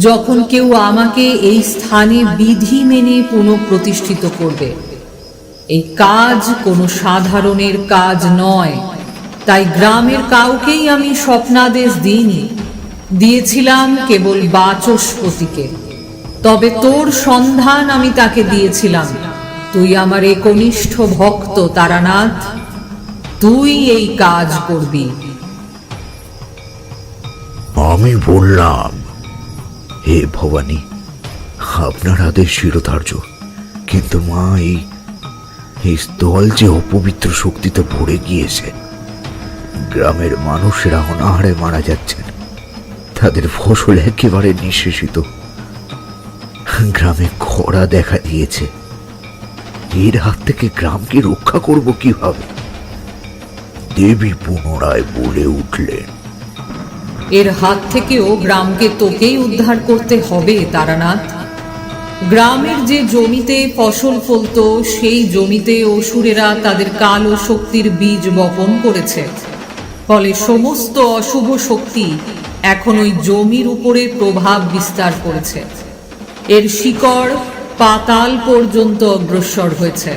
যখন কেউ আমাকে এই স্থানে বিধি মেনে পুনঃপ্রতিষ্ঠিত করবে। এই কাজ কোনো সাধারণের কাজ নয়, তাই গ্রামের কাউকেই আমি স্বপ্নাদেশ দিইনি, দিয়েছিলাম কেবল বাচস্পতিকে। তবে তোর সন্ধান আমি তাকে দিয়েছিলাম। তুই আমার একনিষ্ঠ ভক্ত তারানাথ, তুই এই কাজ করবি। আমি বললাম, হে ভবানী, আপনার আদেশ শিরোধার্য, কিন্তু মা, এই স্থল যে অপবিত্র শক্তিতে ভরে গিয়েছে। গ্রামের মানুষেরা অনাহারে মারা যাচ্ছেন, তাদের ফসল একেবারে নিঃশেষিত। গ্রামে খরা দেখা দিয়েছে। এর হাত থেকে গ্রামকে রক্ষা করব কিভাবে? দেবী পুনরায় বলে উঠলেন, এর হাত থেকেও গ্রামকে তোকেই উদ্ধার করতে হবে তারানাথ। গ্রামের যে জমিতে ফসল ফলত, সেই জমিতে অসুরেরা তাদের কালো শক্তির বীজ বপন করেছে। ফলে সমস্ত অশুভ শক্তি এখন ওই জমির উপরে প্রভাব বিস্তার করেছে। এর শিকড় পাতাল পর্যন্ত অগ্রসর হয়েছে।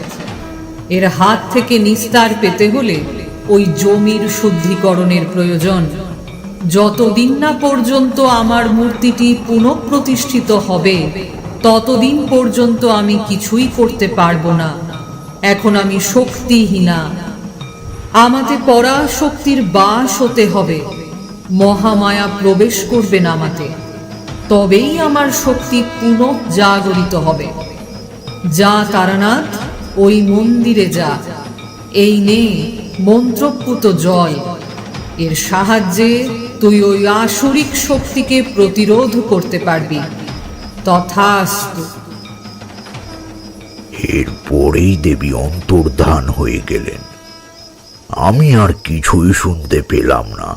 এর হাত থেকে নিস্তার পেতে হলে ওই জমির শুদ্ধিকরণের প্রয়োজন। যতদিন না পর্যন্ত আমার মূর্তিটি পুনঃপ্রতিষ্ঠিত হবে, ততদিন পর্যন্ত আমি কিছুই করতে পারবো না। এখন আমি শক্তিহীনা। আমাতে পরাশক্তির বাস হতে হবে। মহামায়া প্রবেশ করবেন আমাতে, তবেই আমার শক্তি পুনঃ জাগরিত হবে। যা তারানাথ, ওই মন্দিরে যা। এই নে মন্ত্রপুত জল। এর সাহায্যে তুই ওই আসরিক শক্তিকে প্রতিরোধ করতে পারবি। তথাস্তু। এরপরেই দেবী অন্তর্ধান হয়ে গেলেন। আমি আর কিছুই শুনতে পেলাম না।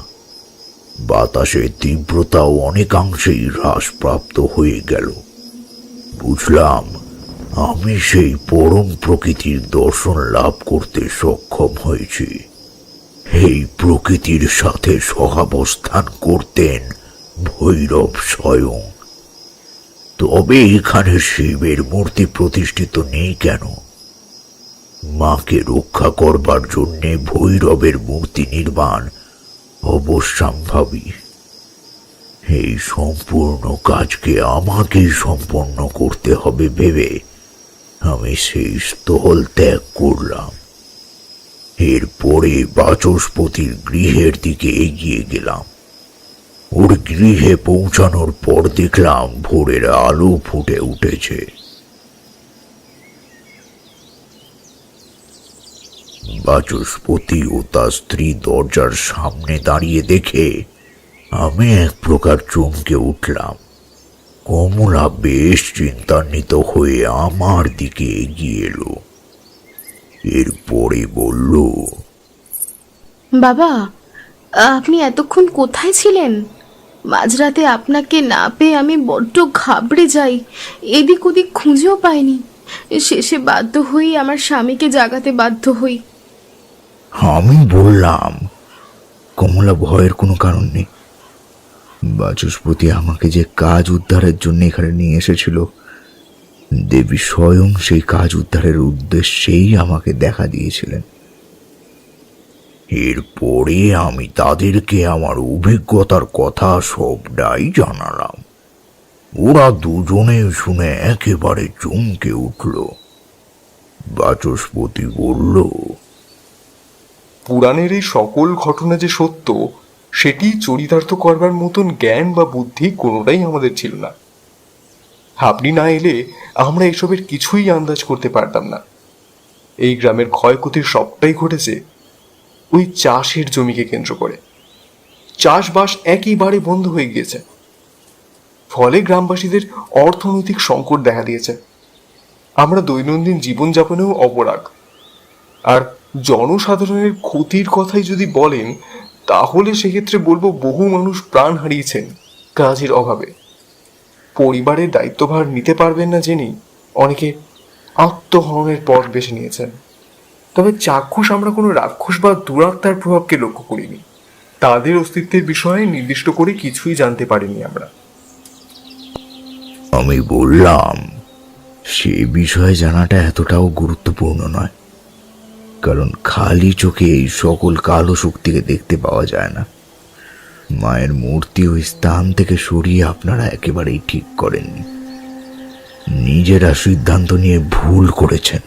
বাতাসের তীব্রতাও অনেকাংশেই হ্রাসপ্রাপ্ত হয়ে গেল। বুঝলাম আমি সেই পরম প্রকৃতির দর্শন লাভ করতে সক্ষম হয়েছি। এই প্রকৃতির সাথে সহাবস্থান করতেন ভৈরব স্বয়ং। তবে এখানে শিবের মূর্তি প্রতিষ্ঠিত নেই কেন? মাকে রক্ষা করবার জন্যে ভৈরবের মূর্তি নির্মাণ অবশ্যম্ভাবী। এই সম্পূর্ণ কাজকে আমাকেই সম্পন্ন করতে হবে ভেবে আমি সেই স্থল ত্যাগ করলাম। এরপরে বাচস্পতির গৃহের দিকে এগিয়ে গেলাম। ওর গৃহে পৌঁছানোর পর দেখলাম ভোরের আলো ফুটে উঠেছে। বাচস্পতি ও তার স্ত্রী দরজার সামনে দাঁড়িয়ে দেখে আমি এক প্রকার চমকে উঠলাম। কমলা বেশ চিন্তান্বিত হয়ে আমার দিকে এগিয়ে এলো। এরপরে বলল, বাবা, আপনি এতক্ষণ কোথায় ছিলেন? মাঝরাতে আপনাকে না পেয়ে আমি বড্ড ঘাবড়ে যাই, এদিক ওদিক খুঁজেও পাইনি। শেষে বাধ্য হই আমার স্বামীকে জাগাতে বাধ্য হই। আমি বললাম, কমলা, ভয়ের কোনো কারণ নেই। বাচস্পতি আমাকে যে কাজ উদ্ধারের জন্য এখানে নিয়ে এসেছিল, দেবী স্বয়ং সেই কাজ উদ্ধারের উদ্দেশ্যেই আমাকে দেখা দিয়েছিলেন। এরপরে আমি তাদেরকে আমার অভিজ্ঞতার কথা সবটাই জানালাম। ওরা দুজনে শুনে একেবারে চমকে উঠল। বাচস্পতি বলল, পুরাণের এই সকল ঘটনা যে সত্য সেটি চরিতার্থ করবার মতন জ্ঞান বা বুদ্ধি কোনোটাই আমাদের ছিল না। আপনি না এলে আমরা এসবের কিছুই আন্দাজ করতে পারতাম না। এই গ্রামের ক্ষয়ক্ষতির সবটাই ঘটেছে ওই চাষের জমিকে কেন্দ্র করে। চাষবাস একেবারে বন্ধ হয়ে গিয়েছে, ফলে গ্রামবাসীদের অর্থনৈতিক সংকট দেখা দিয়েছে। আমরা দৈনন্দিন জীবনযাপনেও অপরাগ। আর জনসাধারণের ক্ষতির কথাই যদি বলেন, তাহলে সেক্ষেত্রে বলবো বহু মানুষ প্রাণ হারিয়েছেন কাজের অভাবে। পরিবারের দায়িত্বভার নিতে পারবেন না জেনেই অনেকে আত্মহননের পথ বেছে নিয়েছেন। তবে চাক্ষুষ আমরা কোনো রাক্ষস বা দুরাত্মার প্রভাবকে লক্ষ্য করিনি। তাদের অস্তিত্বের বিষয়ে নির্দিষ্ট করে কিছুই জানতে পারিনি আমরা। আমি বললাম, সে বিষয়ে জানাটা এতটাও গুরুত্বপূর্ণ নয়, কারণ খালি চোখে এই সকল কালো শক্তিকে দেখতে পাওয়া যায় না। মায়ের মূর্তি ওই স্থান থেকে সরিয়ে আপনারা একেবারেই ঠিক করেননি। নিজেরা সিদ্ধান্ত নিয়ে ভুল করেছেন।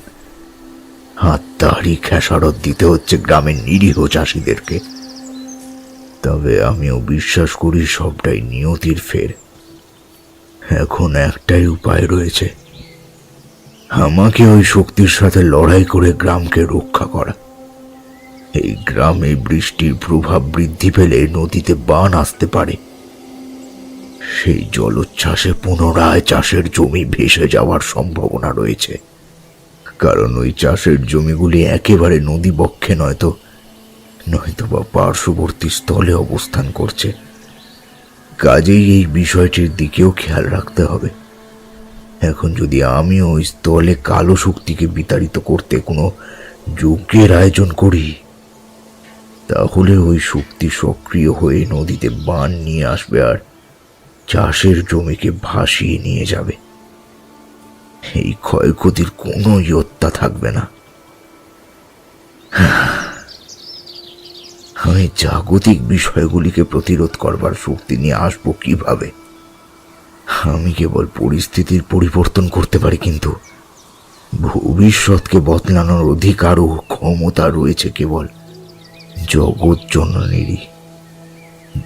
আর তারই খেসারত দিতে হচ্ছে গ্রামের নিরীহ চাষিদেরকে। তবে আমিও বিশ্বাস করি সবটাই নিয়তির ফের। এখন একটাই উপায় রয়েছে, আমাকে ওই শক্তির সাথে লড়াই করে গ্রামকে রক্ষা করা। এই গ্রামে বৃষ্টির প্রভাব বৃদ্ধি পেলে নদীতে বান আসতে পারে। সেই জলোচ্ছ্বাসে পুনরায় চাষের জমি ভেসে যাওয়ার সম্ভাবনা রয়েছে, কারণ ওই চাষের জমিগুলি একেবারে নদীবক্ষে নয়তো বা পার্শ্ববর্তী স্থলে অবস্থান করছে। কাজেই এই বিষয়টির দিকেও খেয়াল রাখতে হবে। এখন যদি আমি ওই স্থলে কালো শক্তিকে বিতাড়িত করতে কোনো যজ্ঞের আয়োজন করি, তাহলে ওই শক্তি সক্রিয় হয়ে নদীতে বান নিয়ে আসবে আর চাষের জমিকে ভাসিয়ে নিয়ে যাবে। এই ক্ষয়ক্ষতির কোনো ইয়ত্তা থাকবে না। আমি জাগতিক বিষয়গুলিকে প্রতিরোধ করবার শক্তি নিয়ে আসবো কিভাবে? আমি কেবল পরিস্থিতির পরিবর্তন করতে পারি, কিন্তু ভবিষ্যৎকে বদলানোর অধিকার ও ক্ষমতা রয়েছে কেবল জগৎ জননীরই।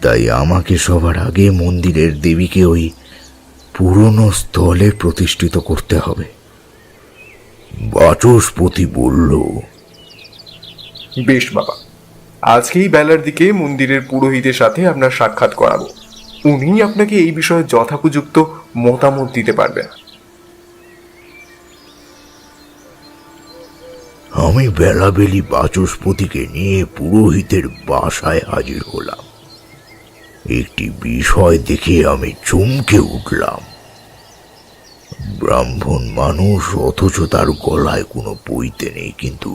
তাই আমাকে সবার আগে মন্দিরের দেবীকে ওই পুরনো স্থলে প্রতিষ্ঠিত করতে হবে। বাচস্পতি বলল, বেশ বাবা, আজকেই বেলার দিকে মন্দিরের পুরোহিতের সাথে আপনার সাক্ষাৎ করাবো। উনিই আপনাকে এই বিষয়ে যথোপযুক্ত মতামত দিতে পারবেন। আমি বেলাবেলি বাচস্পতিকে নিয়ে পুরোহিতের বাসায় হাজির হলাম। একটি বিষয় দেখে আমি চমকে উঠলাম। ব্রাহ্মণ মানুষ, অথচ তার গলায় কোনো পৈতে নেই। কিন্তু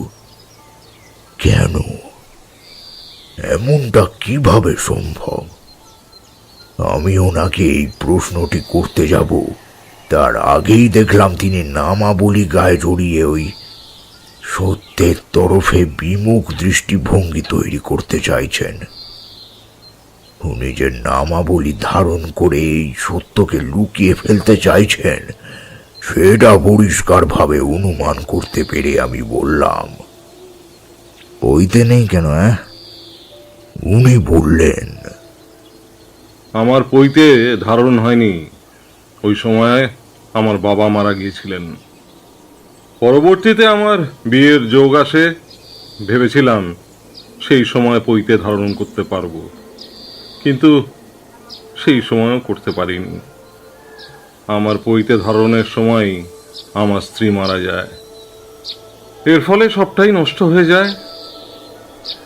কেন? এমনটা কিভাবে সম্ভব? আমি ওনাকে এই প্রশ্নটি করতে যাব, তার আগেই দেখলাম তিনি নামাবলী গায়ে জড়িয়ে ওই সত্যের তরফে বিমুখ দৃষ্টিভঙ্গি তৈরি করতে চাইছেন। উনি যে নামাবলী ধারণ করে এই সত্যকে লুকিয়ে ফেলতে চাইছেন, সেটা পরিষ্কারভাবে অনুমান করতে পেরে আমি বললাম, বইতে নেই কেন? উনি বললেন, আমার পৈতে ধারণ হয়নি। ওই সময় আমার বাবা মারা গিয়েছিলেন। পরবর্তীতে আমার বিয়ের যোগ আসে, ভেবেছিলাম সেই সময় পৈতে ধারণ করতে পারবো, কিন্তু সেই সময়ও করতে পারিনি। আমার পৈতে ধারণের সময় আমার স্ত্রী মারা যায়। এর ফলে সবটাই নষ্ট হয়ে যায়।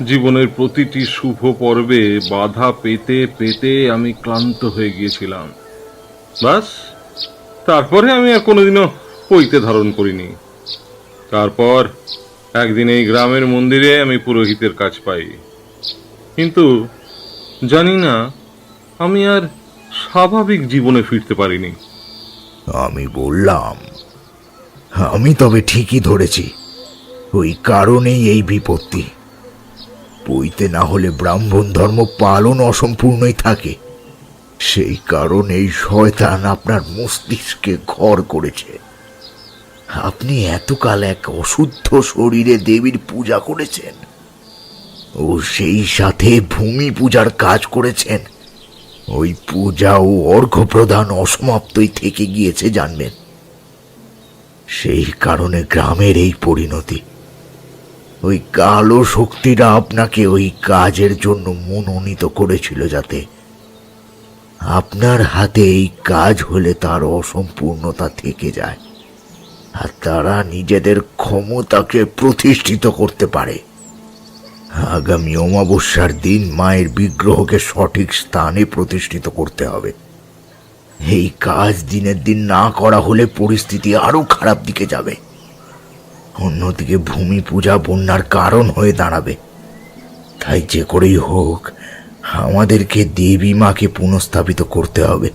জীবনের প্রতিটি শুভ পর্বে বাধা পেতে পেতে আমি ক্লান্ত হয়ে গিয়েছিলাম। বাস, তারপরে আমি আর কোনোদিনও পৈতে ধারণ করিনি। তারপর একদিন এই গ্রামের মন্দিরে আমি পুরোহিতের কাজ পাই, কিন্তু জানি না আমি আর স্বাভাবিক জীবনে ফিরতে পারিনি। আমি বললাম, আমি তবে ঠিকই ধরেছি। ওই কারণেই এই বিপত্তি। পৈতে না হলে ব্রাহ্মণ ধর্ম পালন অসম্পূর্ণই থাকে। সেই কারণেই শয়তান আপনার মস্তিষ্কে ঘর করেছে। আপনি এতকাল এক অশুদ্ধ শরীরে দেবীর পূজা করেছেন, ও সেই সাথে ভূমি পূজার কাজ করেছেন। ওই পূজা ও অর্ঘ্য প্রদান অসমাপ্তই থেকে গিয়েছে জানবেন। সেই কারণে গ্রামের এই পরিণতি। ওই কালো শক্তিরা আপনাকে ওই কাজের জন্য মনোনীত করেছিল, যাতে আপনার হাতে এই কাজ হলে তার অসম্পূর্ণতা থেকে যায় আর তারা নিজেদের ক্ষমতাকে প্রতিষ্ঠিত করতে পারে। আগামী অমাবস্যার দিন মায়ের বিগ্রহকে সঠিক স্থানে প্রতিষ্ঠিত করতে হবে। এই কাজ দিনের দিন না করা হলে পরিস্থিতি আরো খারাপ দিকে যাবে। অন্যদিকে ভূমি পূজা বন্যার কারণ হয়ে দাঁড়াবে। তাই যে করেই হোক আমাদেরকে দেবী মাকে পুনঃস্থাপিত করতে হবে।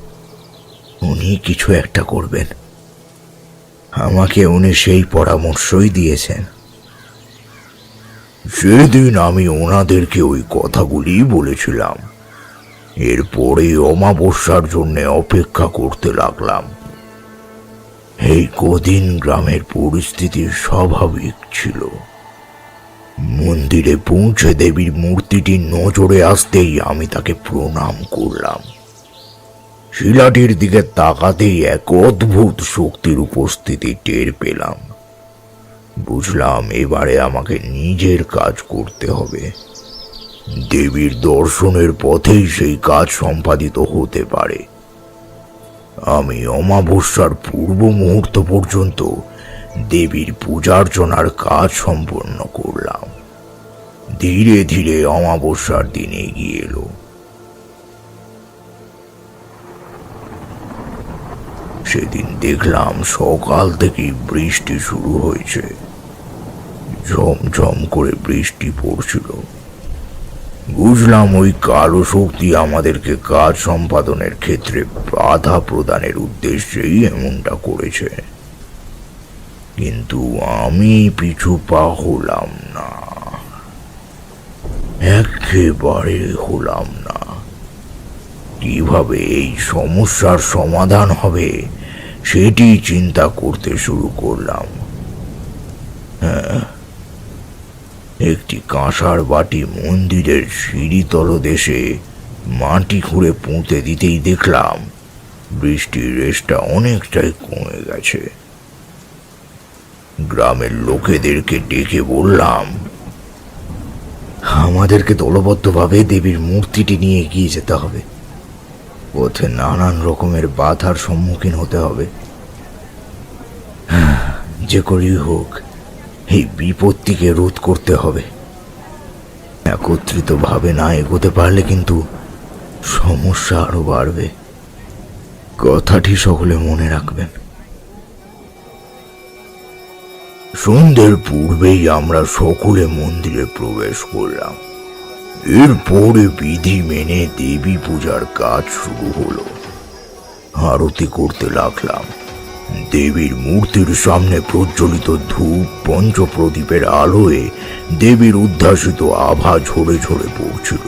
উনি কিছু একটা করবেন। আমাকে উনি সেই পরামর্শই দিয়েছেন। সেদিন আমি ওনাদেরকে ওই কথাগুলি বলেছিলাম। এরপরে অমাবস্যার জন্য অপেক্ষা করতে লাগলাম। এই কদিন গ্রামের পরিস্থিতি স্বাভাবিক ছিল। মন্দিরে পৌঁছে দেবীর মূর্তিটি নজরে আসতেই আমি তাকে প্রণাম করলাম। শিলাটির দিকে তাকাতেই এক অদ্ভুত শক্তির উপস্থিতি টের পেলাম। বুঝলাম এবারে আমাকে নিজের কাজ করতে হবে। দেবীর দর্শনের পথেই সেই কাজ সম্পাদিত হতে পারে। আমি অমাবস্যার পূর্ব মুহূর্ত পর্যন্ত দেবীর পূজার্চনার কাজ সম্পন্ন করলাম। ধীরে ধীরে অমাবস্যার দিন এগিয়ে এলো। সেদিন দেখলাম সকাল থেকেই বৃষ্টি শুরু হয়েছে। ঝমঝম করে বৃষ্টি পড়ছিল। বুঝলাম ওই কালো শক্তি আমাদেরকে কাজ সম্পাদনের ক্ষেত্রে বাধা প্রদানের উদ্দেশ্যেই এমনটা করেছে। কিন্তু আমি পিছু পা হলাম না, একেবারে হলাম না। কিভাবে এই সমস্যার সমাধান হবে সেটি চিন্তা করতে শুরু করলাম। একটি কাঁসার বাটি মন্দিরের সিঁড়ি তলদেশে মাটি খুঁড়ে পুঁতে দিতেই দেখলাম বৃষ্টির রেশটা অনেকটাই কমে গেছে। গ্রামের লোকেদেরকে ডেকে বললাম, আমাদেরকে দলবদ্ধভাবে দেবীর মূর্তিটি নিয়ে এগিয়ে যেতে হবে। পথে নানান রকমের বাধার সম্মুখীন হতে হবে। যে করেই হোক এই বিপত্তিকে রোধ করতে হবে। একত্রিতভাবে না এগোতে পারলে কিন্তু সমস্যা আরো বাড়বে। কথাটি সকলে মনে রাখবেন। সন্ধ্যের পূর্বেই আমরা সকলে মন্দিরে প্রবেশ করলাম। এরপরে বিধি মেনে দেবী পূজার কাজ শুরু হলো। আরতি করতে লাগলাম। দেবীর মূর্তির সামনে প্রজ্বলিত ধূপ পঞ্চপ্রদীপের আলোয় দেবীর উদ্ভাসিত আভা ঝরে ঝরে পড়ছিল।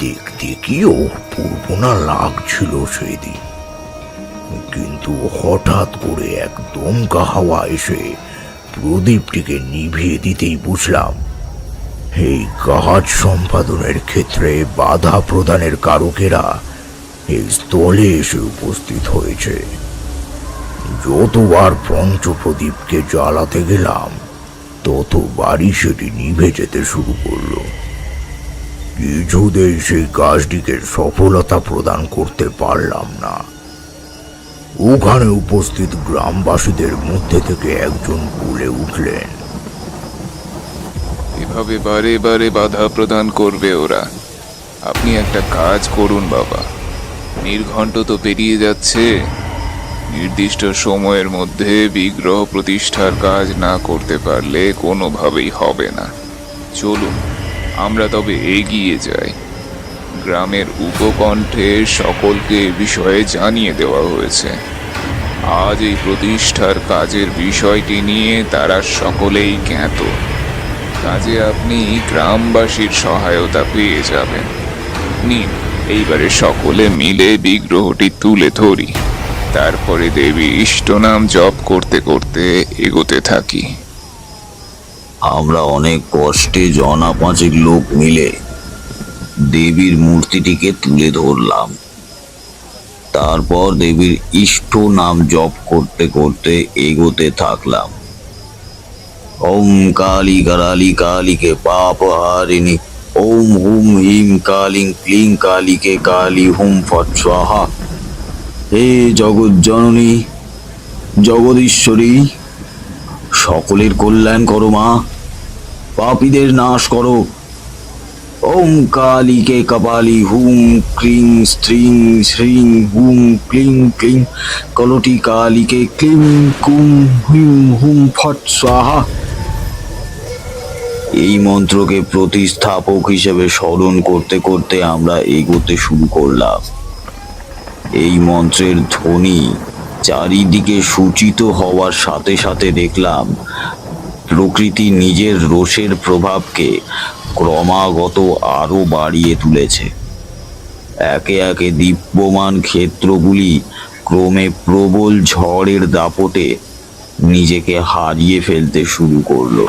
দেখতে কি অপূর্ব না লাগছিল সেদিন। কিন্তু হঠাৎ করে এক দমকা হাওয়া এসে প্রদীপটিকে নিভিয়ে দিতেই বুঝলাম এই কাজ সম্পাদনের ক্ষেত্রে বাধা প্রদানের কারকেরা এই স্থলে এসে উপস্থিত হয়েছে। যতবার পঞ্চপ্রদীপকে জ্বালাতে গেলাম ততবারই সেটি নিভে যেতে শুরু করলো। কিছুতেই সেই কাজটিকে সফলতা প্রদান করতে পারলাম না। ওখানে উপস্থিত গ্রামবাসীদের মধ্যে থেকে একজন বলে উঠলেন, এভাবে বারে বারে বাধা প্রদান করবে ওরা। আপনি একটা কাজ করুন বাবা, নির্ঘণ্ট তো পেরিয়ে যাচ্ছে। নির্দিষ্ট সময়ের মধ্যে বিগ্রহ প্রতিষ্ঠার কাজ না করতে পারলে কোনোভাবেই হবে না। চলুন আমরা তবে এগিয়ে যাই। গ্রামের উপকণ্ঠে সকলকে এ বিষয়ে জানিয়ে দেওয়া হয়েছে। আজ এই প্রতিষ্ঠার কাজের বিষয়টি নিয়ে তারা সকলেই জ্ঞাত। কাজে আপনি গ্রামবাসীর সহায়তা পেয়ে যাবেন। নিন, এইবারে সকলে মিলে বিগ্রহটি তুলে ধরি, তারপরে দেবীর ইষ্টনাম জপ করতে করতে এগোতে থাকি। আমরা অনেক কষ্টে জনা পাঁচেক লোক মিলে দেবীর মূর্তিটিকে তুলে ধরলাম। তারপর দেবীর ইষ্ট নাম জপ করতে করতে এগোতে থাকলাম। ওম কালী কালী কালীকে পাপ হারিণী, ওম হুম হিম কালিং ক্লিং কালীকে কালী হুম ফট স্বাহা। হে জগৎ জননী, জগদীশ্বরী, সকলের কল্যাণ করো মা, পাপীদের নাশ করো। ওম কালীকে কপালি হুম ক্রিং স্ত্রিং শ্রিং হুম ক্লিং ক্লিং কলটি কালীকে ক্লিং কুম হুম হুম ফট স্বাহা। এই মন্ত্রকে প্রতিস্থাপক হিসেবে স্মরণ করতে করতে আমরা এগোতে শুরু করলাম। এই মন্ত্রের ধ্বনি চারিদিকে সূচিত হওয়ার সাথে সাথে দেখলাম প্রকৃতি নিজের রোষের প্রভাবকে ক্রমাগত আরো বাড়িয়ে তুলেছে। একে একে দীপ্যমান ক্ষেত্রগুলি ক্রমে প্রবল ঝড়ের দাপটে নিজেকে হারিয়ে ফেলতে শুরু করলো।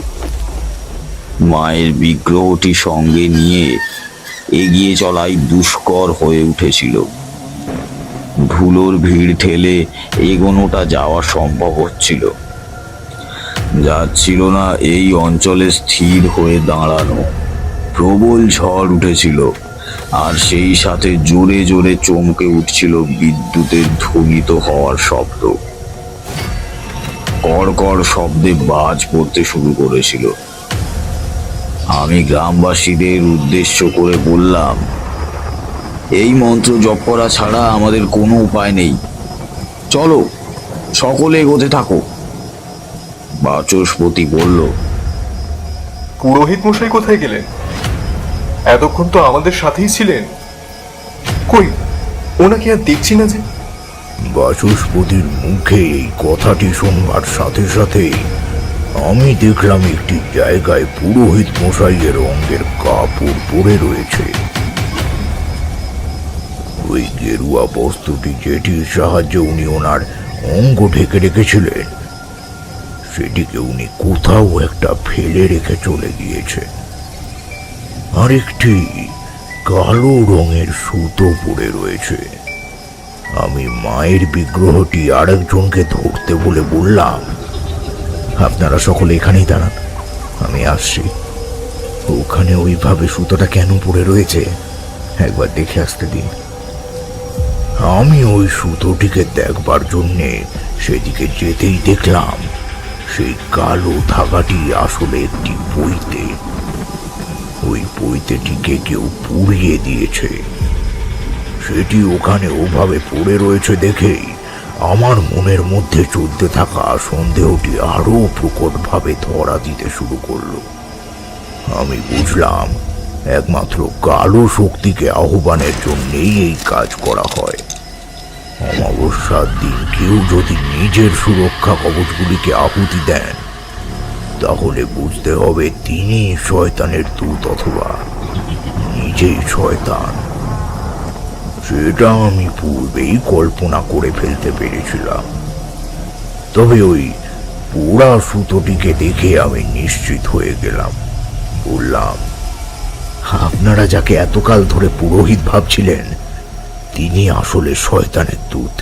মায়ের বিগ্রহটি সঙ্গে নিয়ে এগিয়ে চলাই দুষ্কর হয়ে উঠেছিল। ধুলোর ভিড় ঠেলে এগোনোটা যাওয়া সম্ভব হচ্ছিল যাচ্ছিল না। এই অঞ্চলে স্থির হয়ে দাঁড়ানো। প্রবল ঝড় উঠেছিল, আর সেই সাথে জোরে জোরে চমকে উঠছিল বিদ্যুতের ধ্বনিত হওয়ার শব্দ। কড়কড় শব্দে বাজ পড়তে শুরু করেছিল। আমি গ্রামবাসীদের উদ্দেশ্য করে বললাম, এই মন্ত্র জপ করা ছাড়া আমাদের কোনো উপায় নেই। চলো সকলে এগোতে থাকো। বাচস্পতি বলল, পুরোহিত মশাই কোথায় গেলেন? এতক্ষণ তো আমাদের সাথেই ছিলেন, কই ওনাকে আর দেখছি না যে। বাচস্পতির মুখে এই কথাটি শুনবার সাথে সাথে আমি দেখলাম একটি জায়গায় পুরোহিত মশাইয়ের অঙ্গের কাপড় পরে রয়েছে। ওই গেরুয়া বস্তুটি যেটির সাহায্যে উনি ওনার অঙ্গ ঢেকে রেখেছিলেন সেটিকে উনি কোথাও একটা ফেলে রেখে চলে গিয়েছে। আরেকটি কালো রঙের সুতো পড়ে রয়েছে। আমি মায়ের বিগ্রহটি আরেকজনকে ধরতে বলে বললাম, আপনারা সকলে এখানেই দাঁড়ান, আমি আসছি। ওখানে ওইভাবে সুতোটা কেন পড়ে রয়েছে একবার দেখে আসতে দিন। আমি ওই সুতোটিকে দেখবার জন্যে সেদিকে যেতেই দেখলাম সেই কালো ধাগাটি আসলে একটি পইতে। ওই পইতেটিকে কেউ পুড়িয়ে দিয়েছে। সেটি ওখানে ওভাবে পড়ে রয়েছে দেখেই আমার মনের মধ্যে চলতে থাকা সন্দেহটি আরো প্রকটভাবে ধরা দিতে শুরু করলো। আমি বুঝলাম একমাত্র কালো শক্তিকে আহ্বানের জন্যেই এই কাজ করা হয়। অমাবস্যার দিন কেউ যদি নিজের সুরক্ষা কবচগুলিকে আহুতি দেন তাহলে বুঝতে হবে তিনি শয়তানের দূত অথবা নিজেই শয়তান। সেটা আমি পূর্বেই কল্পনা করে ফেলতে পেরেছিলাম। তবে ওই পোড়া সুতোটিকে দেখে আমি নিশ্চিত হয়ে গেলাম। বললাম, আপনারা যাকে এতকাল ধরে পুরোহিত ভাবছিলেন তিনি আসলে শয়তানের দূত।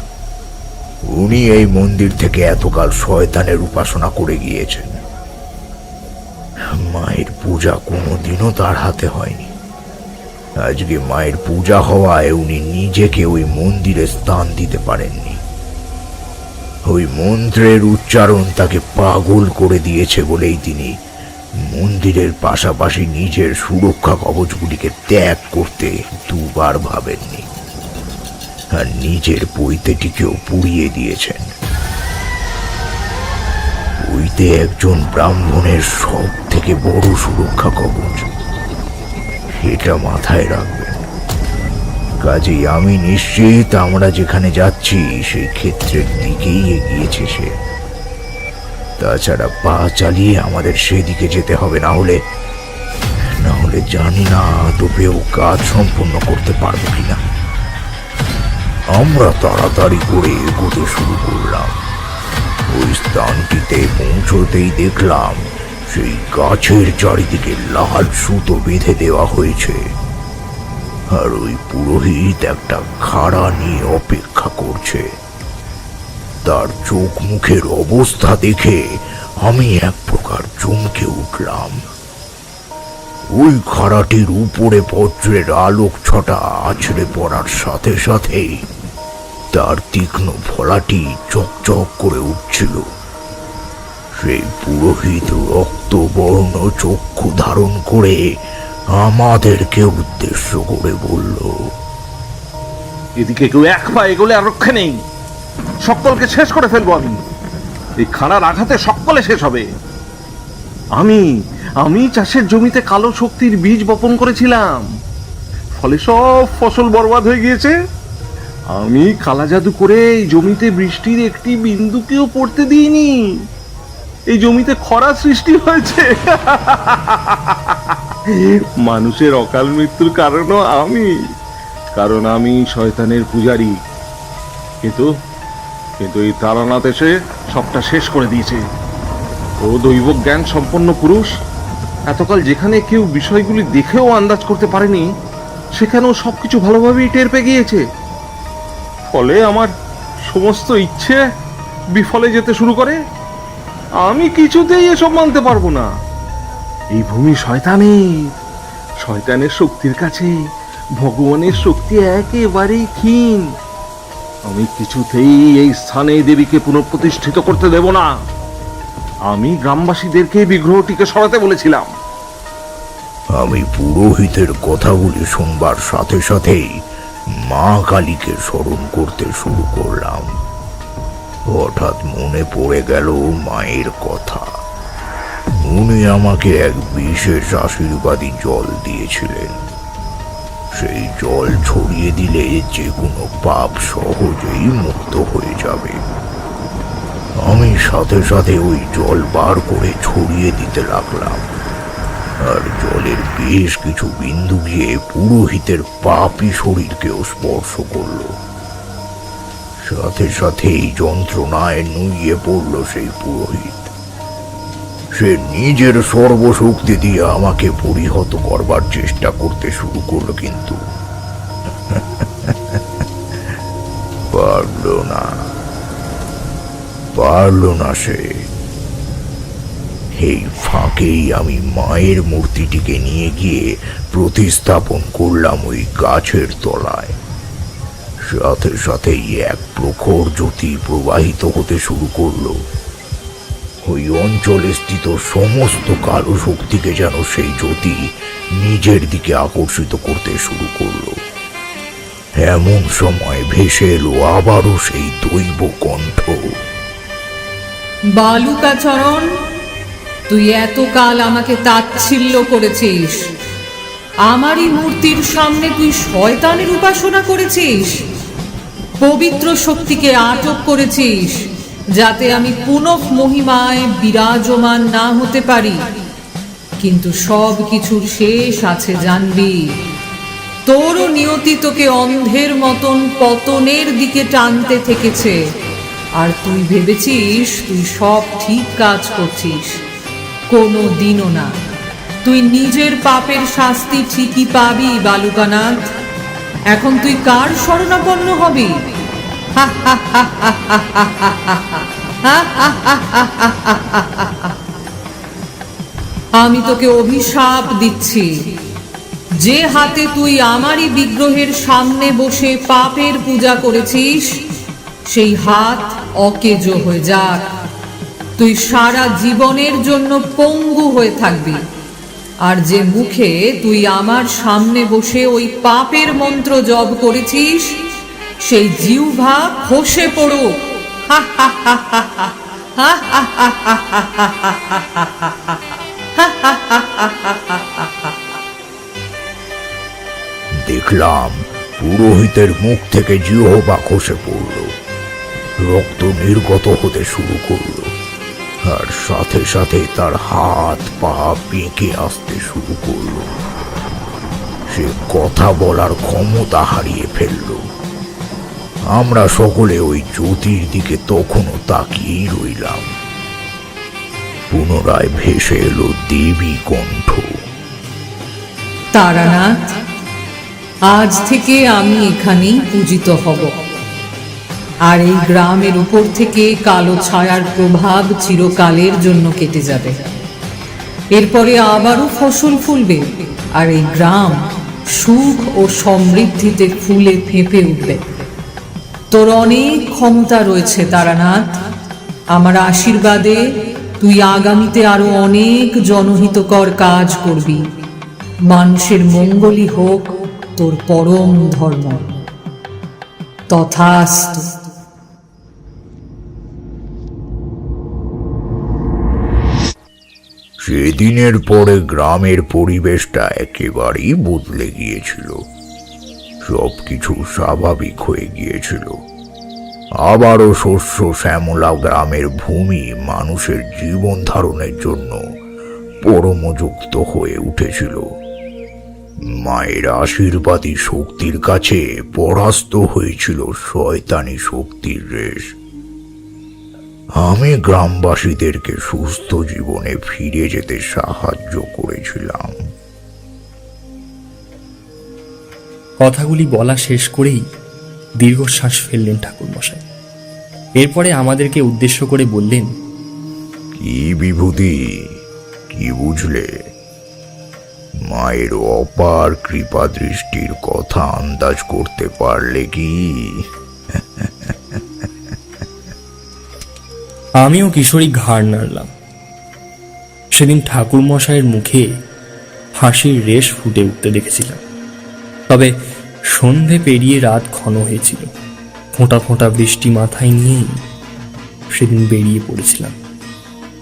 উনি এই মন্দির থেকে এতকাল শয়তানের উপাসনা করে গিয়েছেন। মায়ের পূজা কোনোদিনও তার হাতে হয়নি। আজকে মায়ের পূজা হওয়ায় উনি নিজেকে ওই মন্দিরে স্থান দিতে পারেননি। ওই মন্ত্রের উচ্চারণ তাকে পাগল করে দিয়েছে বলেই তিনি মন্দিরের পাশাপাশি নিজের সুরক্ষা কবচগুলিকে ত্যাগ করতে দুবার ভাবেননি, আর নিজের পৈতেটিকেও পুড়িয়ে দিয়েছেন। পৈতে একজন ব্রাহ্মণের সব থেকে বড় সুরক্ষা কবচ, এটা মাথায় রাখবেন। কাজেই আমি নিশ্চিত আমরা যেখানে যাচ্ছি সেই ক্ষেত্রের দিকেই এগিয়েছে সে। তাছাড়া পা চালিয়ে আমাদের সেদিকে যেতে হবে, না হলে জানি না আদপেও কাজ সম্পূর্ণ করতে পারবো কিনা। আমরা তাড়াতাড়ি করে এগোতে শুরু করলাম। ওই স্থানটিতে পৌঁছতেই দেখলাম সেই গাছের চারিদিকে লাল সুতো বেঁধে দেওয়া হয়েছে, আর ওই পুরোহিত একটা খাড়া নিয়ে অপেক্ষা করছে। তার চোখ মুখের অবস্থা দেখে আমি এক প্রকার চমকে উঠলাম। ওই খাড়াটির উপরে বজ্রের আলোক ছটা আছড়ে পড়ার সাথে সাথেই তার তীক্ষ্ণ ফলাটি চকচক করে উঠছিল। সেই পুরোহিত রক্তবর্ণ চক্ষু ধারণ করে আমাদেরকে উদ্দেশ্য করে বলল, এদিকে কেউ এক পা এগোলে আর রক্ষা নেই, সকলকে শেষ করে ফেলবো আমি। এই খানার আঘাতে সকলে শেষ হবে। আমি চাষের জমিতে কালো শক্তির বীজ বপন করেছিলাম, ফলে সব ফসল বরবাদ হয়ে গিয়েছে। আমি কালা জাদু করে এই জমিতে বৃষ্টির একটি বিন্দুকেও পড়তে দিইনি। এই জমিতে খরা সৃষ্টি হয়েছে। মানুষের অকাল মৃত্যুর কারণও আমি, কারণ আমি শয়তানের পূজারী। কিন্তু এই তারানাথ এসে সবটা শেষ করে দিয়েছে। ও দৈব জ্ঞান সম্পন্ন পুরুষ, এতকাল যেখানে কেউ বিষয়গুলি দেখেও আন্দাজ করতে পারেনি সেখানেও সবকিছু ভালোভাবেই টের পেয়ে গিয়েছে। ফলে আমার সমস্ত ইচ্ছে বিফলে যেতে শুরু করে। আমি কিছুতেই এসব মানতে পারবো না। এই ভূমি শয়তানের শক্তির কাছে ভগবানের শক্তি একেবারেই ক্ষীণ। আমি কিছুতেই এই স্থানে দেবীকে পুনঃপ্রতিষ্ঠিত করতে দেব না। আমি গ্রামবাসীদেরকে বিগ্রহটিকে সরাতে বলেছিলাম। আমি পুরোহিতের কথাগুলি শুনবার সাথে সাথেই মা কালীকে স্মরণ করতে শুরু করলাম। হঠাৎ মনে পড়ে গেল মায়ের কথা। উনি আমাকে এক বিশেষ আশীর্বাদী জল দিয়েছিলেন। সেই জল ছড়িয়ে দিলে যে কোনো পাপ সহজেই মুক্ত হয়ে যাবে। আমি সাথে সাথে ওই জল বার করে ছড়িয়ে দিতে লাগলাম, আর জলের বেশ কিছু বিন্দু গিয়ে পুরোহিতের পাপী শরীরকেও স্পর্শ করল। সাথে সাথেই যন্ত্রণায় নুইয়ে পড়ল সেই পুরোহিত। সে নিজের সর্বশক্তি দিয়ে আমাকে পরিহত করবার চেষ্টা করতে শুরু করলো, কিন্তু পারল না সে। এই ফাঁকেই আমি মায়ের মূর্তিটিকে নিয়ে গিয়ে প্রতিস্থাপন করলাম ওই গাছের তলায়। সাথে সাথেই এক প্রখর জ্যোতি প্রবাহিত হতে শুরু করলো। ওই অঞ্চলে স্থিত সমস্ত কালো শক্তিকে যেন সেই জ্যোতি নিজের দিকে আকর্ষিত করতে শুরু করলো। এমন সময় ভেসে এলো আবারও সেই দৈব কণ্ঠ। বালুকাচরণ, তুই এতকাল আমাকে তাচ্ছিল্য করেছিস, আমারই মূর্তির সামনে তুই শয়তানের উপাসনা করেছিস, পবিত্র শক্তিকে আটক করেছিস যাতে আমি পুনঃ মহিমায় বিরাজমান না হতে পারি। কিন্তু সব কিছুর শেষ আছে জানবি। তোরও নিয়তি তোকে অন্ধের মতন পতনের দিকে টানতে থেকেছে, আর তুই ভেবেছিস তুই সব ঠিক কাজ করছিস। কোনো দিনও না। তুই নিজের পাপের শাস্তি ঠিকই পাবি বালুকানাথ। এখন তুই কার শরণাপন্ন হবি? আমি তোকে অভিশাপ দিচ্ছি। যে হাতে তুই আমারই বিগ্রহের সামনে বসে পাপের পূজা করেছিস, সেই হাত অকেজো হয়ে যাক। তুই সারা জীবনের জন্য পঙ্গু হয়ে থাকবি। আর যে মুখে তুই আমার সামনে বসে ওই পাপের মন্ত্র জপ করেছিস, সেই জিহ্বা খসে পড়ুক। দেখলাম পুরোহিতের মুখ থেকে জিহ্বা খসে পড়ল, রক্ত নির্গত হতে শুরু করলো, আর সাথে সাথে তার হাত পা বেঁকে আসতে শুরু করলো। সে কথা বলার ক্ষমতা হারিয়ে ফেলল। আমরা সকলে ওই জ্যোতির দিকে তখনও তাকিয়েই রইলাম। পুনরায় ভেসে এলো দেবী কণ্ঠ। তারানাথ, আজ থেকে আমি এখানেই পূজিত হব, আর এই গ্রামের উপর থেকে কালো ছায়ার প্রভাব চিরকালের জন্য কেটে যাবে। এরপরে আবারও ফসল ফুলবে, আর এই গ্রাম সুখ ও সমৃদ্ধিতে ফুলে ফেঁপে উঠবে। তোর অনেক ক্ষমতা রয়েছে তারানাথ। আমার আশীর্বাদে তুই আগামীতে আরো অনেক জনহিতকর কাজ করবি। মানুষের মঙ্গলই হোক তোর পরম ধর্ম। তথাস্তু। সেদিনের পরে গ্রামের পরিবেশটা একেবারেই বদলে গিয়েছিল। সবকিছু স্বাভাবিক হয়ে গিয়েছিল। আবারও শস্য শ্যামলা গ্রামের ভূমি মানুষের জীবন ধারণের জন্য পরমযুক্ত হয়ে উঠেছিল। মায়ের আশীর্বাদী শক্তির কাছে পরাস্ত হয়েছিল শয়তানি শক্তির রেশ। আমি গ্রামবাসীদেরকে সুস্থ জীবনে ফিরে যেতে সাহায্য করেছিলাম। কথাগুলি বলা শেষ করেই দীর্ঘশ্বাস ফেললেন ঠাকুরমশাই। এরপরে আমাদেরকে উদ্দেশ্য করে বললেন, কি বিভূতি, কি বুঝলে? মায়ের অপার কৃপা দৃষ্টির কথা আন্দাজ করতে পারলে কি? আমিও কিশোরী ঘাড় নাড়লাম। সেদিন ঠাকুরমশাইয়ের মুখে হাসির রেশ ফুটে উঠতে দেখেছিলাম। তবে সন্ধে পেরিয়ে রাত ঘন হয়েছিল। ফোঁটা ফোঁটা বৃষ্টি মাথায় নিয়েই সেদিন বেরিয়ে পড়েছিলাম।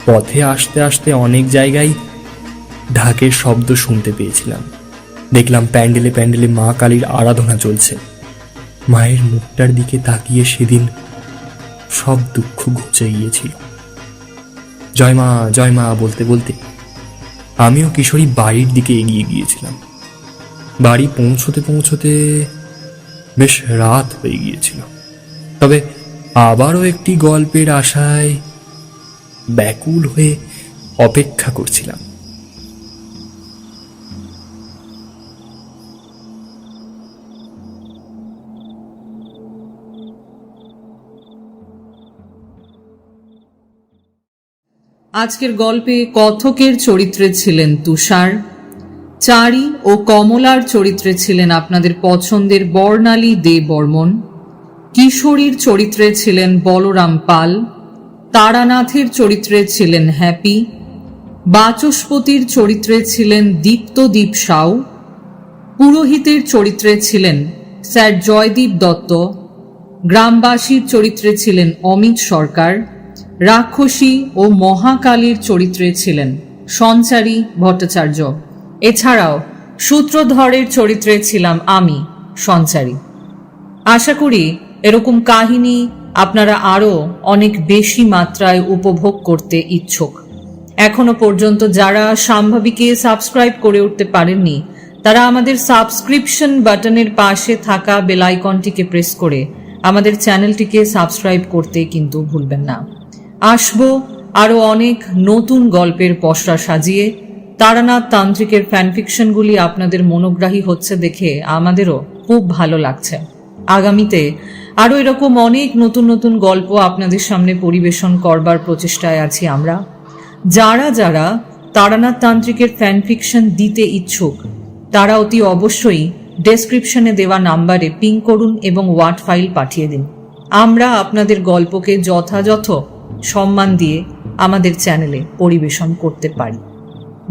পথে আসতে আসতে অনেক জায়গায় ঢাকের শব্দ শুনতে পেয়েছিলাম। দেখলাম প্যান্ডেলে প্যান্ডেলে মা কালীর আরাধনা চলছে। মায়ের মুখটার দিকে তাকিয়ে সেদিন সব দুঃখ ঘুচে গিয়েছিল। জয় মা বলতে বলতে আমিও কিশোরী বাড়ির দিকে এগিয়ে গিয়েছিলাম। বাড়ি পৌঁছতে পৌঁছতে বেশ রাত হয়ে গিয়েছিল। তবে আবারও একটি গল্পের আশায় ব্যাকুল হয়ে অপেক্ষা করছিলাম। আজকের গল্পে কথকের চরিত্রে ছিলেন তুষার, চারি ও কমলার চরিত্রে ছিলেন আপনাদের পছন্দের বর্ণালী দে বর্মন, কিশোরীর চরিত্রে ছিলেন বলরাম পাল, তারানাথের চরিত্রে ছিলেন হ্যাপি, বাচস্পতির চরিত্রে ছিলেন দীপ্তদীপ সাউ, পুরোহিতের চরিত্রে ছিলেন স্যার জয়দীপ দত্ত, গ্রামবাসীর চরিত্রে ছিলেন অমিত সরকার, রাক্ষসী ও মহাকালীর চরিত্রে ছিলেন সঞ্চারী ভট্টাচার্য। এছাড়াও সূত্রধরের চরিত্রে ছিলাম আমি, সঞ্চারী। আশা করি এরকম কাহিনী আপনারা আরও অনেক বেশি মাত্রায় উপভোগ করতে ইচ্ছুক। এখনো পর্যন্ত যারা সাম্ভাবিকে সাবস্ক্রাইব করে উঠতে পারেননি, তারা আমাদের সাবস্ক্রিপশন বাটনের পাশে থাকা বেল আইকনটিকে প্রেস করে আমাদের চ্যানেলটিকে সাবস্ক্রাইব করতে কিন্তু ভুলবেন না। আসবো আরও অনেক নতুন গল্পের পসরা সাজিয়ে। তারানাথ তান্ত্রিকের ফ্যানফিকশনগুলি আপনাদের মনোগ্রাহী হচ্ছে দেখে আমাদেরও খুব ভালো লাগছে। আগামীতে আরও এরকম অনেক নতুন নতুন গল্প আপনাদের সামনে পরিবেশন করবার প্রচেষ্টায় আছি আমরা। যারা যারা তারানাথ তান্ত্রিকের ফ্যানফিকশন দিতে ইচ্ছুক, তারা অতি অবশ্যই ডেসক্রিপশনে দেওয়া নাম্বারে পিং করুন এবং ওয়ার্ড ফাইল পাঠিয়ে দিন। আমরা আপনাদের গল্পকে যথাযথ সম্মান দিয়ে আমাদের চ্যানেলে পরিবেশন করতে পারি।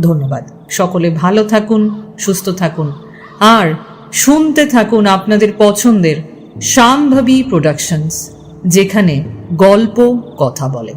ধন্যবাদ। সকলে ভালো থাকুন, সুস্থ থাকুন, আর শুনতে থাকুন আপনাদের পছন্দের শাম্ভবী প্রোডাকশনস, যেখানে গল্প কথা বলে।